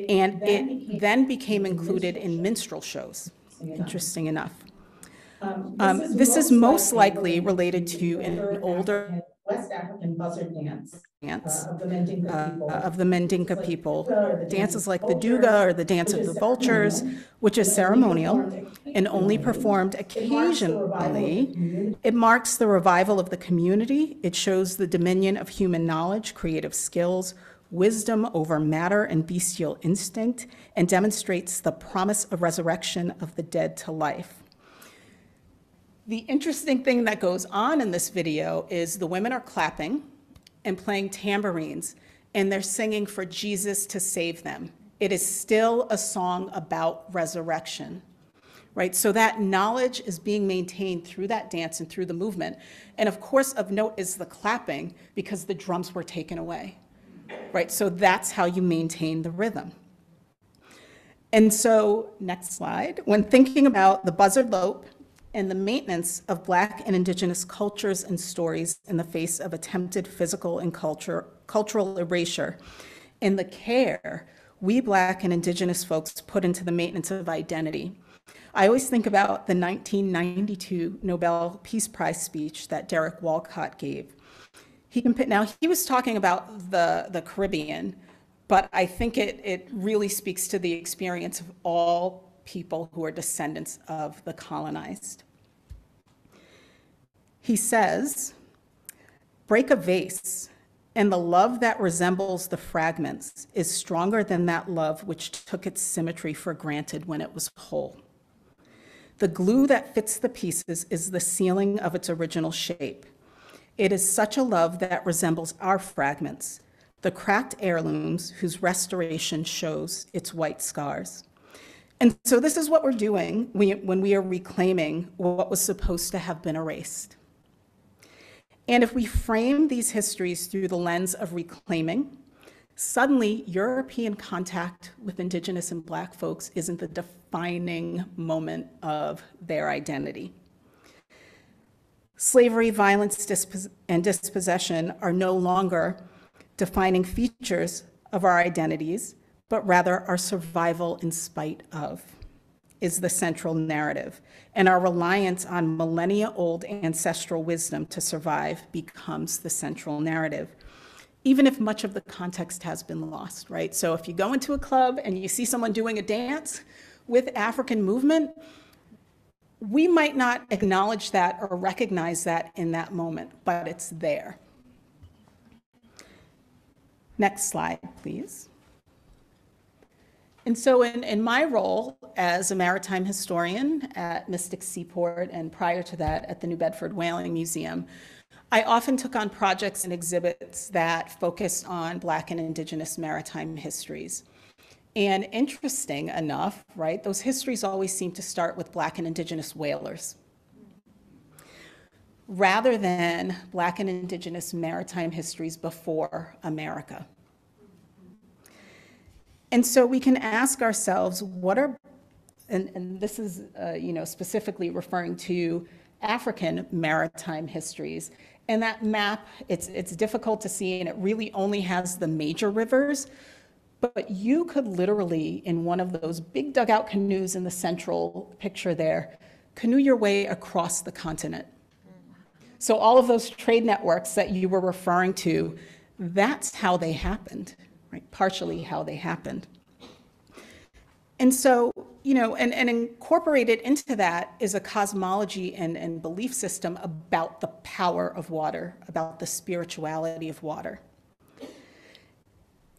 And it then became included in minstrel shows, interesting enough. This is most likely related to an older West African buzzard dance of the Mandinka people. Dances like the Duga or the Dance of the Vultures, which is ceremonial and only performed occasionally. It marks the revival of the community. It shows the dominion of human knowledge, creative skills, wisdom over matter and bestial instinct, and demonstrates the promise of resurrection of the dead to life. The interesting thing that goes on in this video is the women are clapping and playing tambourines, and they're singing for Jesus to save them. It is still a song about resurrection, right? So that knowledge is being maintained through that dance and through the movement. And of course, of note is the clapping, because the drums were taken away, right? So that's how you maintain the rhythm. And so, next slide, when thinking about the buzzard lope and the maintenance of Black and Indigenous cultures and stories in the face of attempted physical and cultural erasure, and the care we Black and Indigenous folks put into the maintenance of identity. I always think about the 1992 Nobel Peace Prize speech that Derek Walcott gave. Now, he was talking about the Caribbean, but I think it really speaks to the experience of all people who are descendants of the colonized. He says, Break a vase, and the love that resembles the fragments is stronger than that love which took its symmetry for granted when it was whole. The glue that fits the pieces is the sealing of its original shape. It is such a love that resembles our fragments, the cracked heirlooms whose restoration shows its white scars. And so this is what we're doing when we are reclaiming what was supposed to have been erased. And if we frame these histories through the lens of reclaiming, suddenly European contact with Indigenous and Black folks isn't the defining moment of their identity. Slavery, violence, and dispossession are no longer defining features of our identities, but rather our survival in spite of is the central narrative, and our reliance on millennia-old ancestral wisdom to survive becomes the central narrative, even if much of the context has been lost, right? So if you go into a club and you see someone doing a dance with African movement, we might not acknowledge that or recognize that in that moment, but it's there. Next slide, please. And so in my role as a maritime historian at Mystic Seaport and prior to that at the New Bedford Whaling Museum, I often took on projects and exhibits that focused on Black and Indigenous maritime histories. And interesting enough, right, those histories always seem to start with Black and Indigenous whalers, rather than Black and Indigenous maritime histories before America. And so we can ask ourselves, what are, and this is specifically referring to African maritime histories. And that map, it's difficult to see, and it really only has the major rivers, but you could literally, in one of those big dugout canoes in the central picture there, canoe your way across the continent. So all of those trade networks that you were referring to, that's how they happened, right? Partially how they happened. And so, and incorporated into that is a cosmology and belief system about the power of water, about the spirituality of water.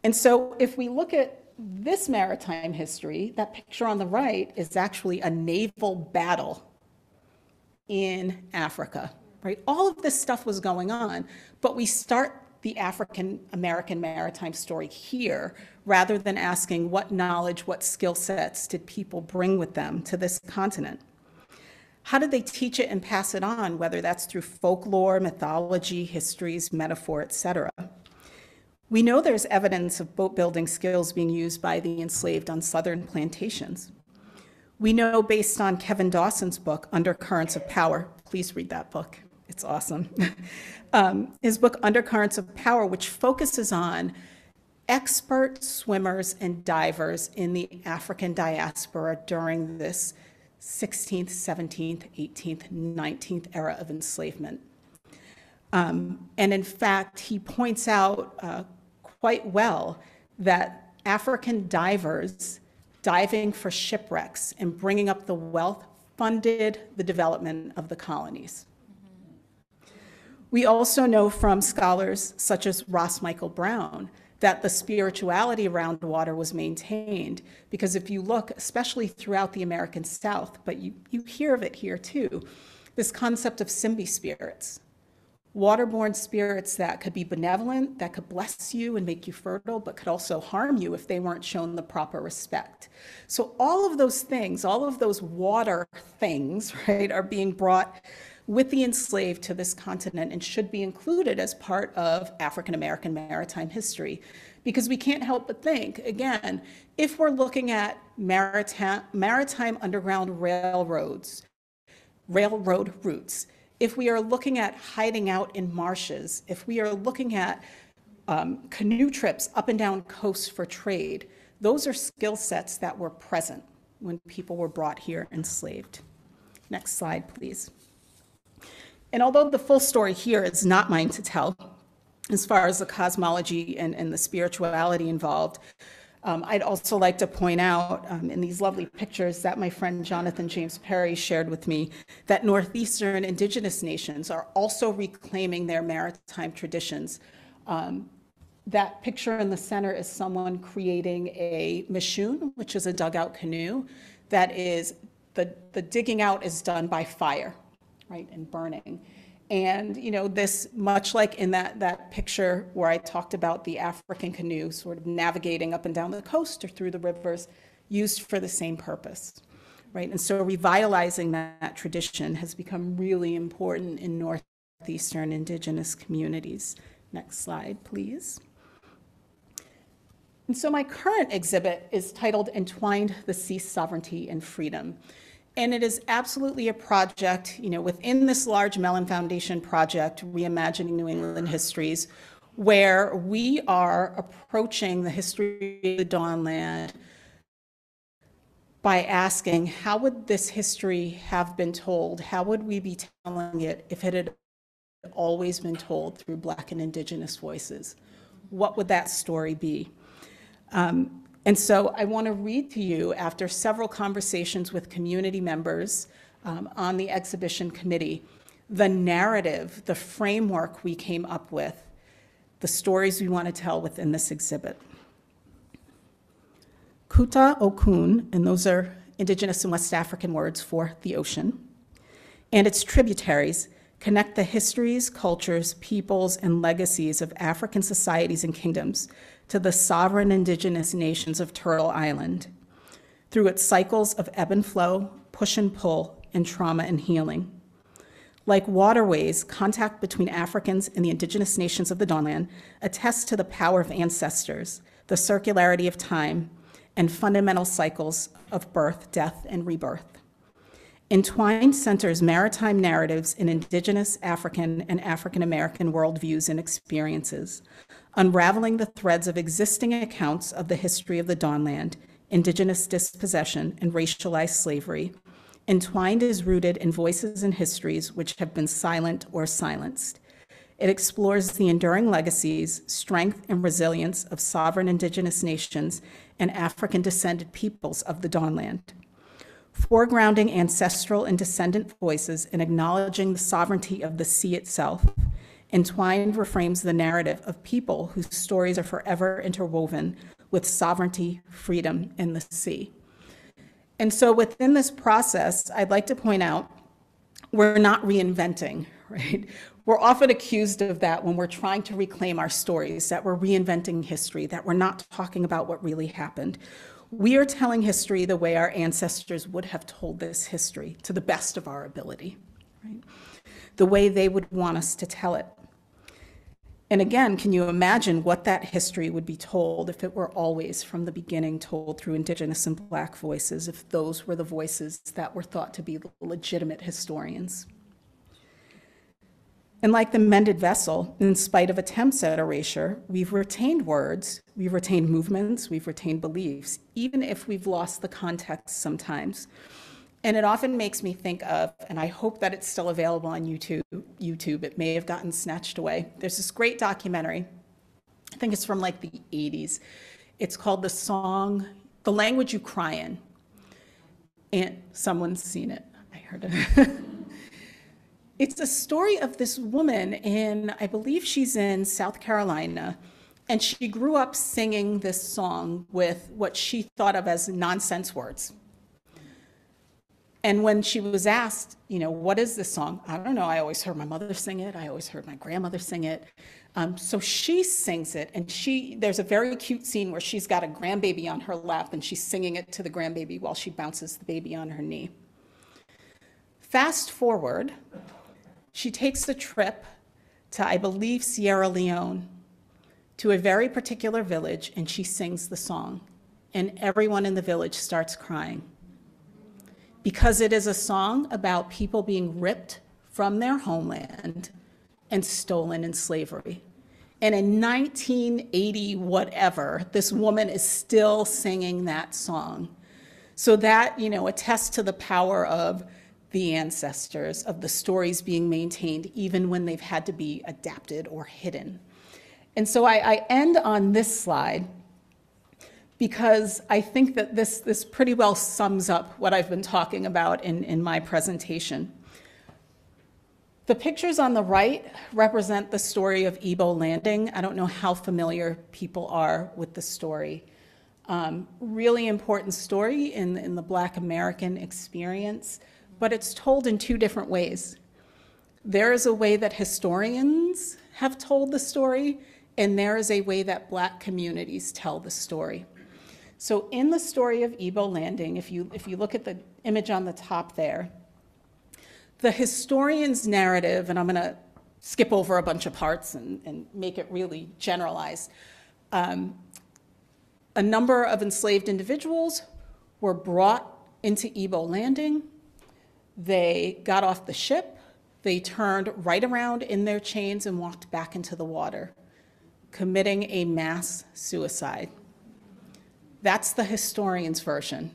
And so if we look at this maritime history, that picture on the right is actually a naval battle in Africa, right? All of this stuff was going on, but we start the African American maritime story here, rather than asking what knowledge, what skill sets did people bring with them to this continent? How did they teach it and pass it on, whether that's through folklore, mythology, histories, metaphor, etc.? We know there's evidence of boat building skills being used by the enslaved on southern plantations. We know, based on Kevin Dawson's book, Undercurrents of Power, please read that book, it's awesome. His book, Undercurrents of Power, which focuses on expert swimmers and divers in the African diaspora during this 16th, 17th, 18th, 19th era of enslavement. And in fact, he points out quite well that African divers diving for shipwrecks and bringing up the wealth funded the development of the colonies. We also know from scholars such as Ross Michael Brown that the spirituality around water was maintained, because if you look, especially throughout the American South, but you hear of it here too, this concept of Simbi spirits, waterborne spirits that could be benevolent, that could bless you and make you fertile, but could also harm you if they weren't shown the proper respect. So all of those things, all of those water things, right, are being brought with the enslaved to this continent and should be included as part of African American maritime history. Because we can't help but think, again, if we're looking at maritime underground railroad routes, if we are looking at hiding out in marshes, if we are looking at canoe trips up and down coasts for trade, those are skill sets that were present when people were brought here enslaved. Next slide, please. And although the full story here is not mine to tell, as far as the cosmology and the spirituality involved, I'd also like to point out in these lovely pictures that my friend Jonathan James Perry shared with me that Northeastern Indigenous nations are also reclaiming their maritime traditions. That picture in the center is someone creating a mishoon, which is a dugout canoe. That is, the digging out is done by fire, right, and burning. And, you know, this, much like in that picture where I talked about the African canoe sort of navigating up and down the coast or through the rivers, used for the same purpose, right? And so revitalizing that tradition has become really important in Northeastern Indigenous communities. Next slide, please. And so my current exhibit is titled Entwined the Sea's Sovereignty and Freedom. And it is absolutely a project, you know, within this large Mellon Foundation project, Reimagining New England Histories, where we are approaching the history of the Dawnland by asking, how would this history have been told? How would we be telling it if it had always been told through Black and Indigenous voices? What would that story be? And so I want to read to you, after several conversations with community members on the exhibition committee, the narrative, the framework we came up with, the stories we want to tell within this exhibit. Kuta Okun, and those are Indigenous and West African words for the ocean, and its tributaries connect the histories, cultures, peoples, and legacies of African societies and kingdoms to the sovereign Indigenous nations of Turtle Island through its cycles of ebb and flow, push and pull, and trauma and healing. Like waterways, contact between Africans and the Indigenous nations of the Dawnland attests to the power of ancestors, the circularity of time, and fundamental cycles of birth, death, and rebirth. Entwined centers maritime narratives in Indigenous, African, and African American worldviews and experiences, unraveling the threads of existing accounts of the history of the Dawnland, Indigenous dispossession, and racialized slavery. Entwined is rooted in voices and histories which have been silent or silenced. It explores the enduring legacies, strength, and resilience of sovereign Indigenous nations and African-descended peoples of the Dawnland. Foregrounding ancestral and descendant voices and acknowledging the sovereignty of the sea itself, Entwined reframes the narrative of people whose stories are forever interwoven with sovereignty, freedom, and the sea. And so within this process, I'd like to point out, we're not reinventing, right? We're often accused of that when we're trying to reclaim our stories, that we're reinventing history, that we're not talking about what really happened. We are telling history the way our ancestors would have told this history, to the best of our ability, right? The way they would want us to tell it. And again, can you imagine what that history would be told if it were always from the beginning told through Indigenous and Black voices, if those were the voices that were thought to be legitimate historians? And like the mended vessel, in spite of attempts at erasure, we've retained words, we've retained movements, we've retained beliefs, even if we've lost the context sometimes. And it often makes me think of, and I hope that it's still available on YouTube, it may have gotten snatched away. There's this great documentary, I think it's from like the 80s. It's called The Song, The Language You Cry In. And someone's seen it, I heard it. It's a story of this woman in, I believe she's in South Carolina, and she grew up singing this song with what she thought of as nonsense words. And when she was asked, you know, what is this song? I don't know, I always heard my mother sing it, I always heard my grandmother sing it. So she sings it, and there's a very cute scene where she's got a grandbaby on her lap, and she's singing it to the grandbaby while she bounces the baby on her knee. Fast forward, she takes a trip to, I believe, Sierra Leone, to a very particular village, and she sings the song. And everyone in the village starts crying. Because it is a song about people being ripped from their homeland and stolen in slavery. And in 1980 whatever, this woman is still singing that song. So that, you know, attests to the power of the ancestors, of the stories being maintained even when they've had to be adapted or hidden. And so I end on this slide because I think that this pretty well sums up what I've been talking about in my presentation. The pictures on the right represent the story of Ebo Landing. I don't know how familiar people are with the story. Really important story in the Black American experience, but it's told in two different ways. There is a way that historians have told the story, and there is a way that Black communities tell the story. So in the story of Ebo Landing, if you look at the image on the top there, the historian's narrative, and I'm going to skip over a bunch of parts and make it really generalized. A number of enslaved individuals were brought into Ebo Landing. They got off the ship. They turned right around in their chains and walked back into the water, committing a mass suicide. That's the historian's version.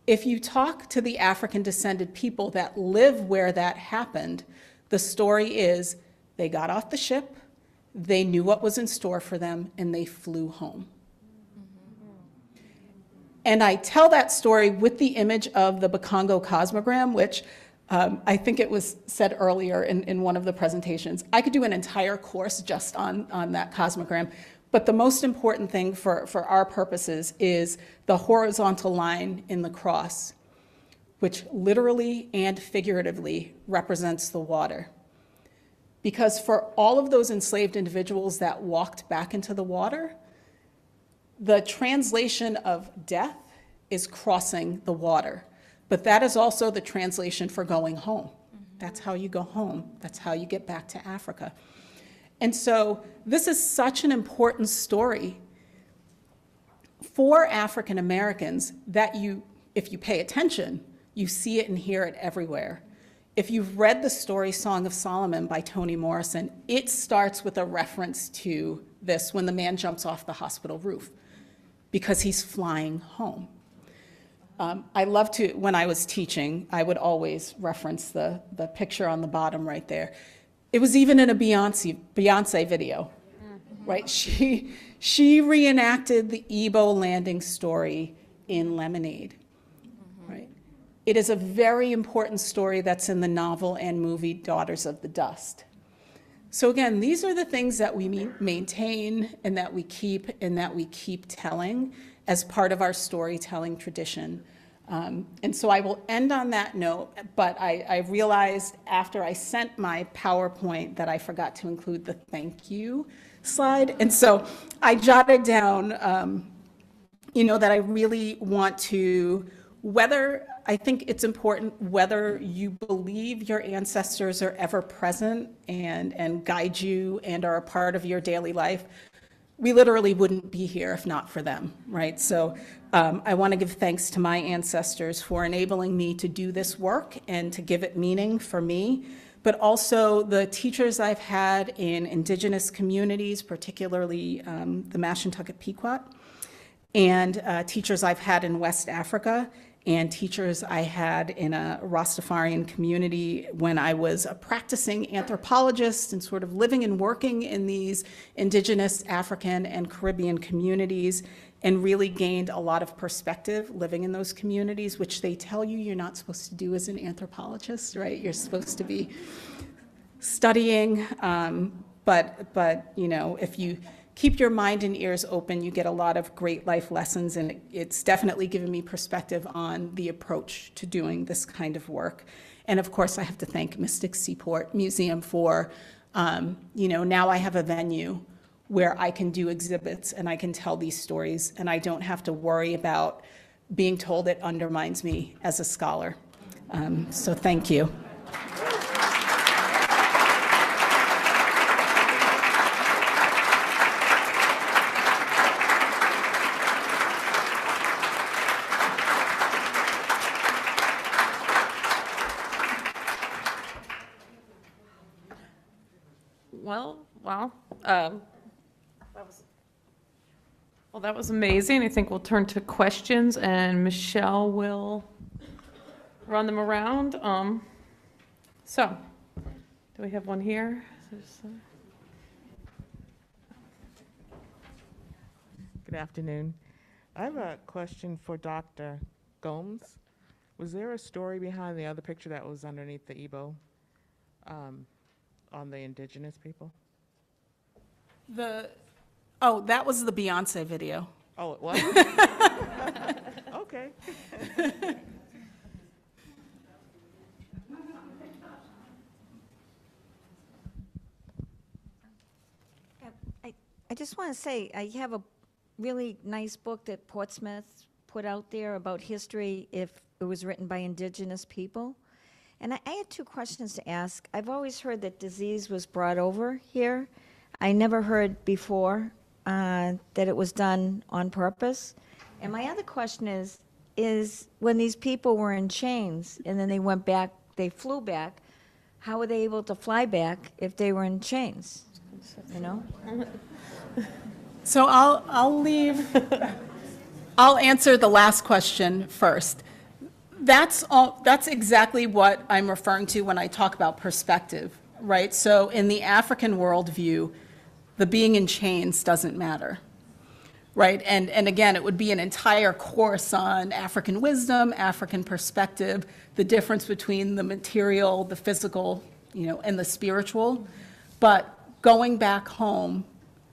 If you talk to the African descended people that live where that happened, the story is they got off the ship, they knew what was in store for them, and they flew home. And I tell that story with the image of the Bakongo cosmogram, which I think it was said earlier in one of the presentations. I could do an entire course just on that cosmogram. But the most important thing for our purposes is the horizontal line in the cross, which literally and figuratively represents the water. Because for all of those enslaved individuals that walked back into the water, the translation of death is crossing the water. But that is also the translation for going home. That's how you go home. That's how you get back to Africa. And so this is such an important story for African Americans that if you pay attention, you see it and hear it everywhere. If you've read the story Song of Solomon by Toni Morrison, it starts with a reference to this when the man jumps off the hospital roof because he's flying home. I love to, when I was teaching, I would always reference the picture on the bottom right there. It was even in a Beyonce video, right? She reenacted the Ebo Landing story in Lemonade, right? It is a very important story that's in the novel and movie Daughters of the Dust. So again, these are the things that we maintain and that we keep telling as part of our storytelling tradition. And so I will end on that note, but I realized after I sent my PowerPoint that I forgot to include the thank you slide. And so I jotted down, that I really want to, I think it's important whether you believe your ancestors are ever present and guide you and are a part of your daily life. We literally wouldn't be here if not for them, right? So I want to give thanks to my ancestors for enabling me to do this work and to give it meaning for me, but also the teachers I've had in Indigenous communities, particularly the Mashantucket Pequot, and teachers I've had in West Africa, and teachers I had in a Rastafarian community when I was a practicing anthropologist and sort of living and working in these Indigenous, African, and Caribbean communities, and really gained a lot of perspective living in those communities, which they tell you you're not supposed to do as an anthropologist, right? You're supposed to be studying, but if you keep your mind and ears open, you get a lot of great life lessons, and it's definitely given me perspective on the approach to doing this kind of work. And of course, I have to thank Mystic Seaport Museum for, now I have a venue where I can do exhibits and I can tell these stories, and I don't have to worry about being told it undermines me as a scholar. So thank you. That was amazing. I think we'll turn to questions, and Michelle will run them around. So, do we have one here? Good afternoon. I have a question for Dr. Gomes. Was there a story behind the other picture that was underneath the Igbo on the indigenous people? Oh, that was the Beyonce video. Oh, it was? Okay. I just want to say, I have a really nice book that Portsmouth put out there about history if it was written by indigenous people. And I had two questions to ask. I've always heard that disease was brought over here. I never heard before that it was done on purpose. And my other question is when these people were in chains and then they went back, they flew back, how were they able to fly back if they were in chains? You know? So I'll answer the last question first. That's exactly what I'm referring to when I talk about perspective, right? So in the African worldview, the being in chains doesn't matter, right? And again, it would be an entire course on African wisdom, African perspective, the difference between the material, the physical, and the spiritual. But going back home,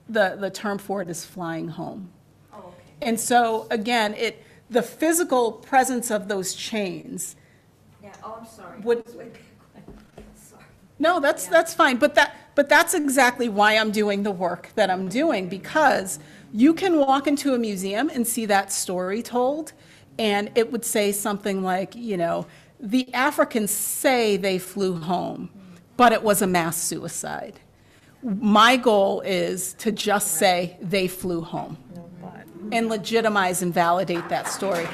the term for it is flying home. Oh, okay. And so again, the physical presence of those chains. Yeah. Oh, I'm sorry. Sorry. No, that's fine. But that's exactly why I'm doing the work that I'm doing, because you can walk into a museum and see that story told, and it would say something like, the Africans say they flew home, but it was a mass suicide. My goal is to just say they flew home and legitimize and validate that story.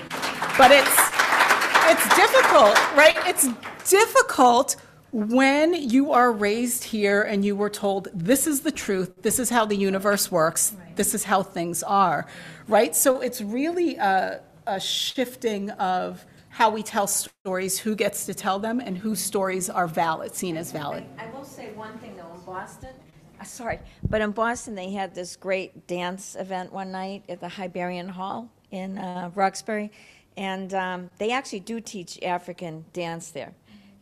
But it's difficult, right? It's difficult when you are raised here and you were told, this is the truth, this is how the universe works, this is how things are, right? So it's really a shifting of how we tell stories, who gets to tell them, and whose stories are valid, seen as valid. I will say one thing, though, in Boston, but in Boston, they had this great dance event one night at the Hibernian Hall in Roxbury, and they actually do teach African dance there,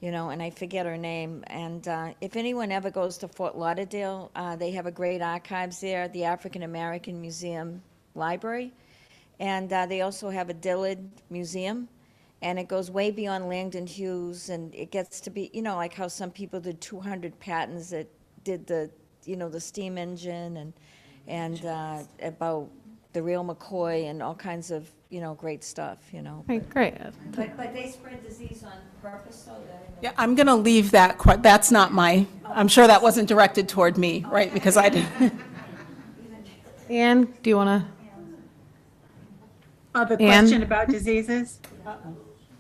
and I forget her name. And if anyone ever goes to Fort Lauderdale, they have a great archives there, the African American Museum Library, and they also have a Dillard Museum, and it goes way beyond Langdon Hughes, and it gets to be, like how some people did 200 patents that did the steam engine and about the real McCoy and all kinds of, great stuff, Right, great. But they spread disease on purpose, so that. Yeah, I'm going to leave that. That's not I'm sure that wasn't directed toward me, right? Because I didn't. Anne, do you want to? The question about diseases?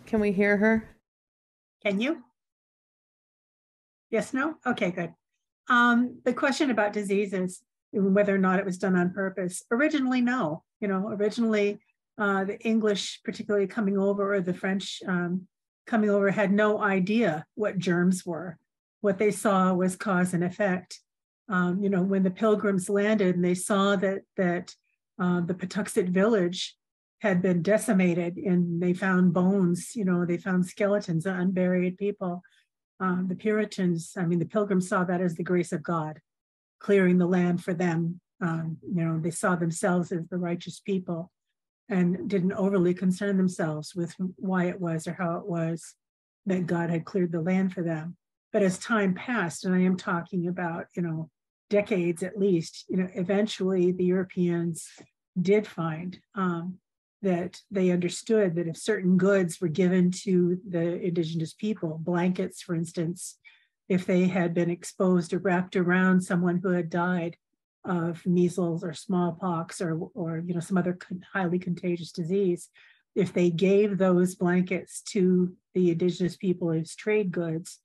Can we hear her? Can you? Yes, no? Okay, good. The question about diseases, whether or not it was done on purpose, originally, no. Originally, the English, particularly coming over, or the French coming over, had no idea what germs were. What they saw was cause and effect. When the Pilgrims landed and they saw that the Patuxet village had been decimated and they found bones, they found skeletons of unburied people. The Puritans, the Pilgrims saw that as the grace of God, clearing the land for them. They saw themselves as the righteous people and didn't overly concern themselves with why it was or how it was that God had cleared the land for them. But as time passed, and I am talking about, decades at least, eventually the Europeans did find that they understood that if certain goods were given to the indigenous people, blankets, for instance, if they had been exposed or wrapped around someone who had died of measles or smallpox or some other highly contagious disease, if they gave those blankets to the indigenous people as trade goods,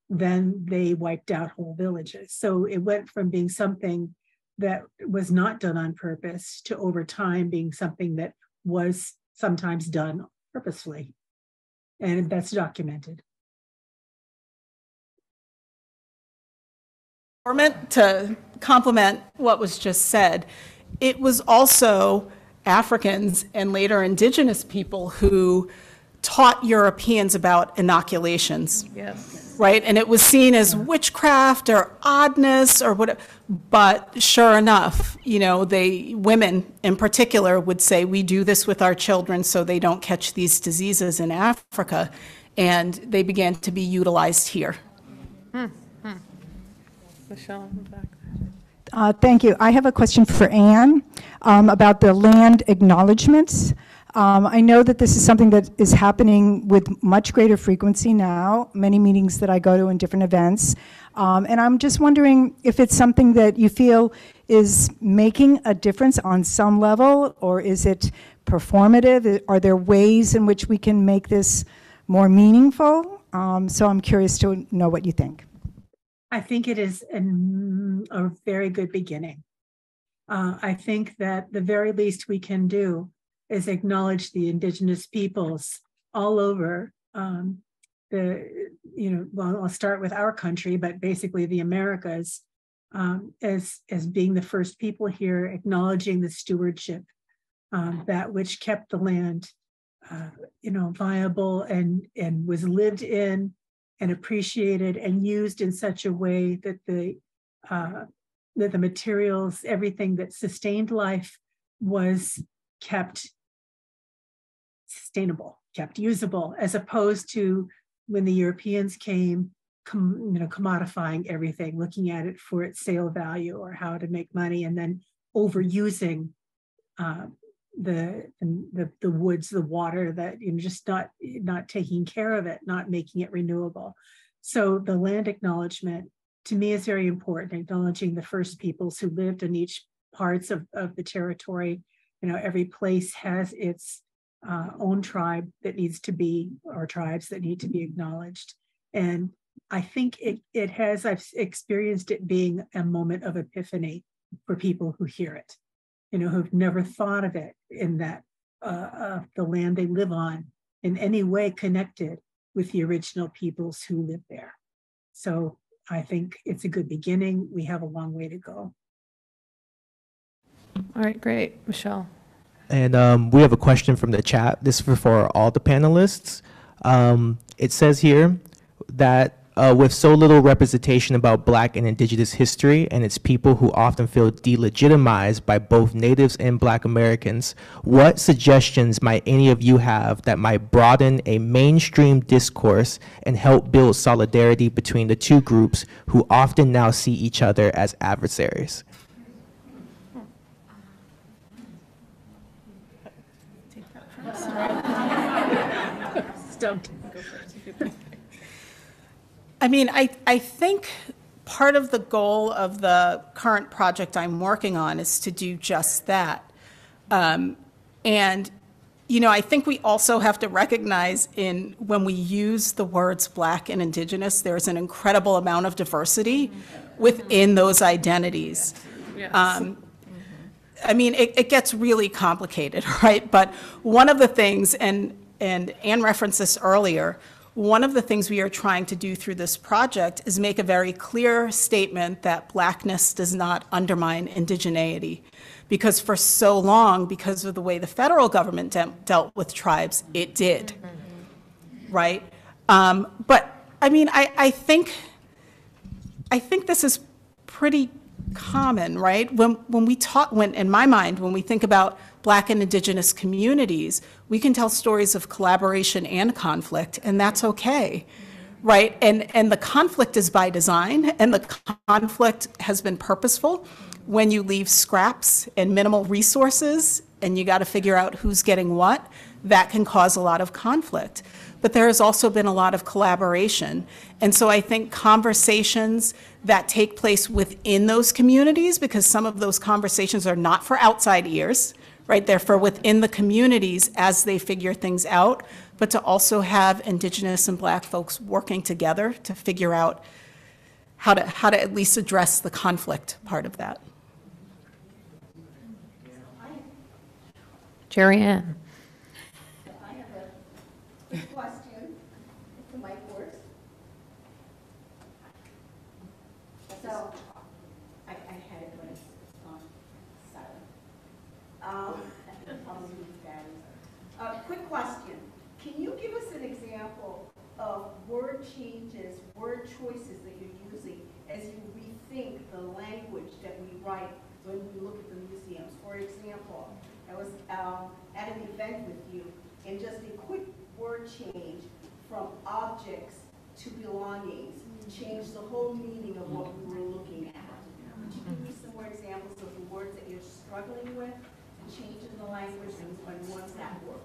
then they wiped out whole villages. So it went from being something that was not done on purpose to over time being something that was sometimes done purposefully. And that's documented. To complement what was just said, it was also Africans and later indigenous people who taught Europeans about inoculations. Yes. Right? And it was seen as witchcraft or oddness or whatever. But sure enough, you know, women in particular would say, we do this with our children so they don't catch these diseases in Africa. And they began to be utilized here. Michelle, in the back. Thank you. I have a question for Anne about the land acknowledgements. I know that this is something that is happening with much greater frequency now, many meetings that I go to in different events. And I'm just wondering if it's something that you feel is making a difference on some level, or is it performative? Are there ways in which we can make this more meaningful? So I'm curious to know what you think. I think it is a very good beginning. I think that the very least we can do is acknowledge the indigenous peoples all over well, I'll start with our country, but basically the Americas, as being the first people here, acknowledging the stewardship, that which kept the land, viable and was lived in and appreciated and used in such a way that the materials, everything that sustained life, was kept sustainable, kept usable, as opposed to when the Europeans came, commodifying everything, looking at it for its sale value or how to make money, and then overusing the woods, the water, that just not taking care of it, not making it renewable. So the land acknowledgement to me is very important, acknowledging the first peoples who lived in each parts of the territory. Every place has its own tribe that needs to be, or tribes that need to be acknowledged. And I think it has, I've experienced it being a moment of epiphany for people who hear it, who've never thought of it in that the land they live on in any way connected with the original peoples who lived there. So I think it's a good beginning. We have a long way to go. All right, great. Michelle. And we have a question from the chat. This is for all the panelists. It says here that with so little representation about Black and Indigenous history and its people who often feel delegitimized by both Natives and Black Americans, what suggestions might any of you have that might broaden a mainstream discourse and help build solidarity between the two groups who often now see each other as adversaries? I mean, I think part of the goal of the current project I'm working on is to do just that. And, I think we also have to recognize when we use the words Black and Indigenous, there's an incredible amount of diversity within those identities. Yes. I mean, it gets really complicated, right? But one of the things, and Anne referenced this earlier, one of the things we are trying to do through this project is make a very clear statement that Blackness does not undermine indigeneity. Because for so long, because of the way the federal government dealt with tribes, it did, right? But I mean, I think this is pretty common, right? When we talk, in my mind, when we think about Black and Indigenous communities, we can tell stories of collaboration and conflict, and that's okay, right? And the conflict is by design, and the conflict has been purposeful. When you leave scraps and minimal resources, and you got to figure out who's getting what, that can cause a lot of conflict. But there has also been a lot of collaboration. And so I think conversations that take place within those communities, because some of those conversations are not for outside ears, right? They're for within the communities as they figure things out, but to also have Indigenous and Black folks working together to figure out how to at least address the conflict part of that. Jerry Ann. I have a quick question. The mic works. So I had it when it's on silent. quick question. Can you give us an example of word changes, word choices that you're using as you rethink the language that we write when we look at the museums? For example, I was at an event with you, and just a quick word change from objects to belongings changed the whole meaning of what we were looking at. Could you give me some more examples of the words that you're struggling with and changing the language and ones that work?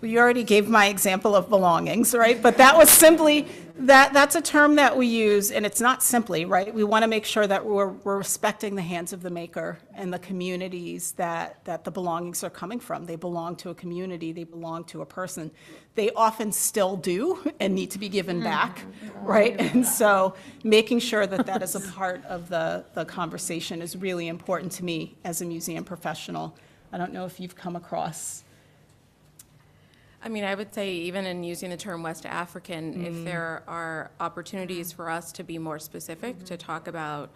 Well, you already gave my example of belongings, right? But that was simply, that's a term that we use, and it's not simply, right? We want to make sure that we're respecting the hands of the maker and the communities that the belongings are coming from. They belong to a community, they belong to a person. They often still do and need to be given back, right? And so making sure that that is a part of the conversation is really important to me as a museum professional. I don't know if you've come across. I mean, I would say even in using the term West African, if there are opportunities for us to be more specific, to talk about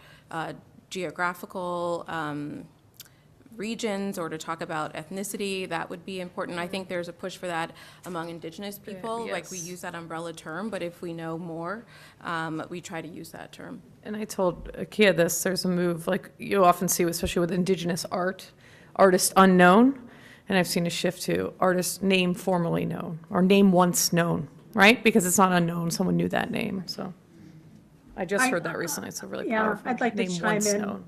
geographical regions or to talk about ethnicity, that would be important. I think there's a push for that among Indigenous people. Yes. Like we use that umbrella term, but if we know more, we try to use that term. And I told Akia this, there's a move, like you often see, especially with Indigenous art, artist unknown. And I've seen a shift to artist name formerly known or name once known, right? Because it's not unknown, someone knew that name. So I just heard that recently. It's a really powerful. I'd like to name chime once in. known.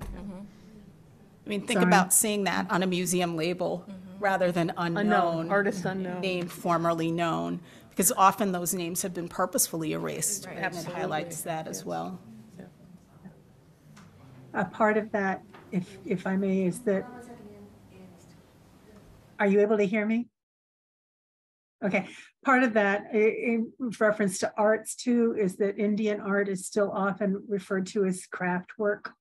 I mean, think about seeing that on a museum label rather than unknown, artist unknown, name formerly known, because often those names have been purposefully erased. Right. And it highlights that as well. A part of that, if I may, is that, are you able to hear me? Okay, part of that in reference to arts too, is that Indian art is still often referred to as craft work.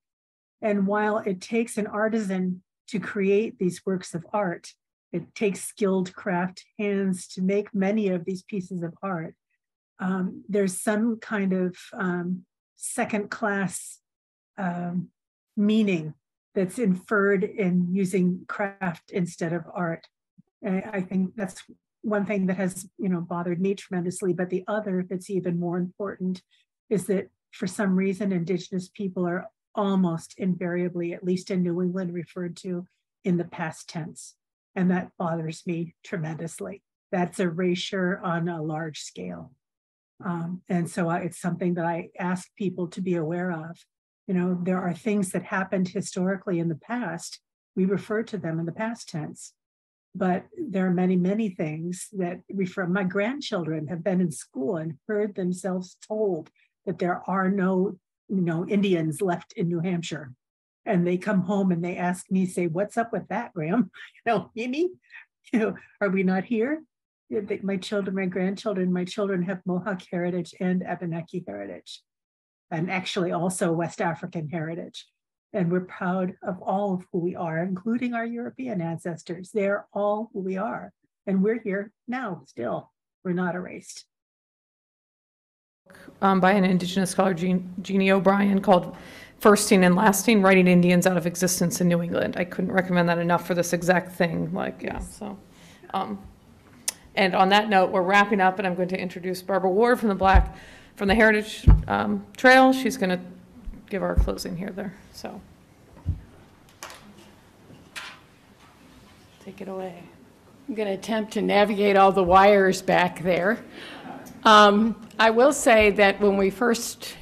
And while it takes an artisan to create these works of art, it takes skilled craft hands to make many of these pieces of art. There's some kind of second class meaning that's inferred in using craft instead of art. And I think that's one thing that has, bothered me tremendously. But the other that's even more important is that for some reason, Indigenous people are almost invariably, at least in New England, referred to in the past tense. And that bothers me tremendously. That's erasure on a large scale. And so it's something that I ask people to be aware of. There are things that happened historically in the past. We refer to them in the past tense. But there are many, many things that refer. My grandchildren have been in school and heard themselves told that there are no, Indians left in New Hampshire. And they come home and they ask me, say, what's up with that, Graham? Amy, are we not here? My children, my grandchildren, my children have Mohawk heritage and Abenaki heritage, and actually also West African heritage. And we're proud of all of who we are, including our European ancestors. They're all who we are. And we're here now still. We're not erased. By an Indigenous scholar, Jeannie O'Brien, called Firsting and Lasting, Writing Indians Out of Existence in New England. I couldn't recommend that enough for this exact thing. And on that note, we're wrapping up, and I'm going to introduce Barbara Ward from the Heritage Trail. She's going to give our closing here there. So take it away. I'm going to attempt to navigate all the wires back there. I will say that when we first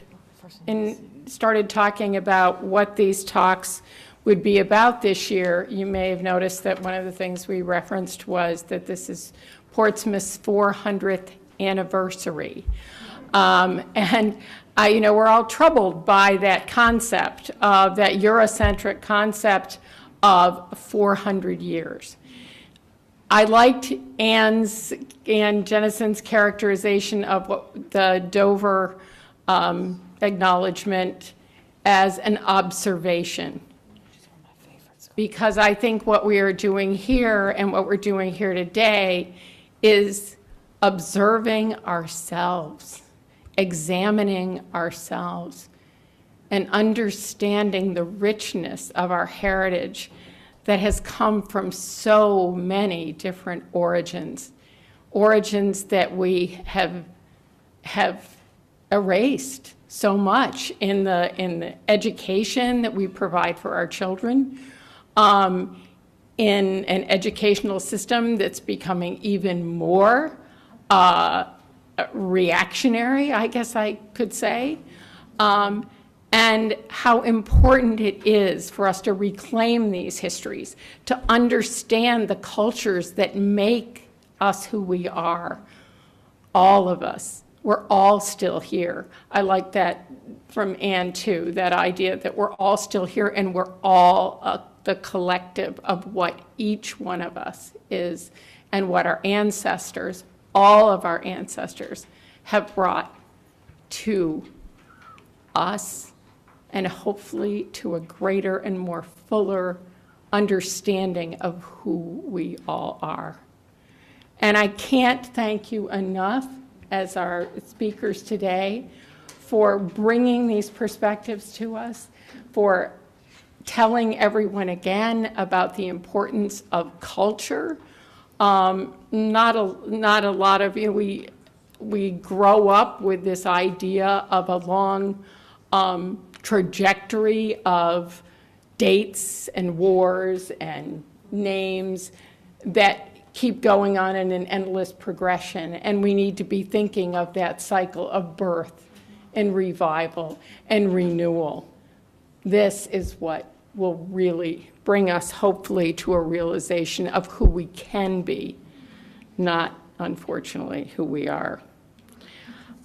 started talking about what these talks would be about this year, you may have noticed that one of the things we referenced was that this is Portsmouth's 400th anniversary. We're all troubled by that concept of that Eurocentric concept of 400 years. I liked Ann Jennison's characterization of what the Dover acknowledgement as an observation. Because I think what we are doing here and what we're doing here today is observing ourselves, examining ourselves, and understanding the richness of our heritage that has come from so many different origins that we have erased so much in the education that we provide for our children, in an educational system that's becoming even more reactionary, I guess I could say, and how important it is for us to reclaim these histories, to understand the cultures that make us who we are, all of us. We're all still here. I like that from Anne too, that idea that we're all still here and we're all the collective of what each one of us is and what our ancestors, all of our ancestors, have brought to us and hopefully to a greater and more fuller understanding of who we all are. And I can't thank you enough as our speakers today for bringing these perspectives to us, for telling everyone again about the importance of culture. Not a lot of we grow up with this idea of a long trajectory of dates and wars and names that keep going on in an endless progression, and we need to be thinking of that cycle of birth and revival and renewal. This is what will really bring us, hopefully, to a realization of who we can be, not, unfortunately, who we are.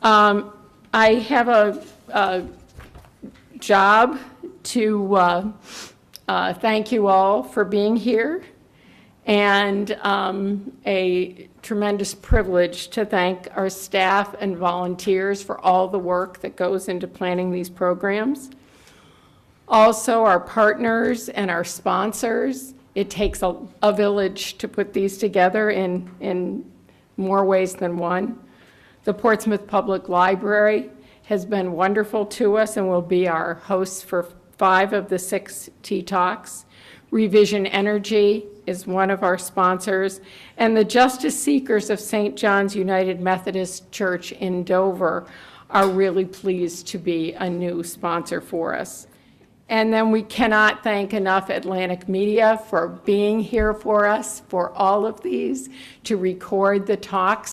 I have a job to thank you all for being here, and a tremendous privilege to thank our staff and volunteers for all the work that goes into planning these programs. Also, our partners and our sponsors. It takes a village to put these together in more ways than one. The Portsmouth Public Library has been wonderful to us and will be our host for 5 of the 6 Tea Talks. Revision Energy is one of our sponsors, and the Justice Seekers of St. John's United Methodist Church in Dover are really pleased to be a new sponsor for us. And then we cannot thank enough Atlantic Media for being here for us for all of these, to record the talks.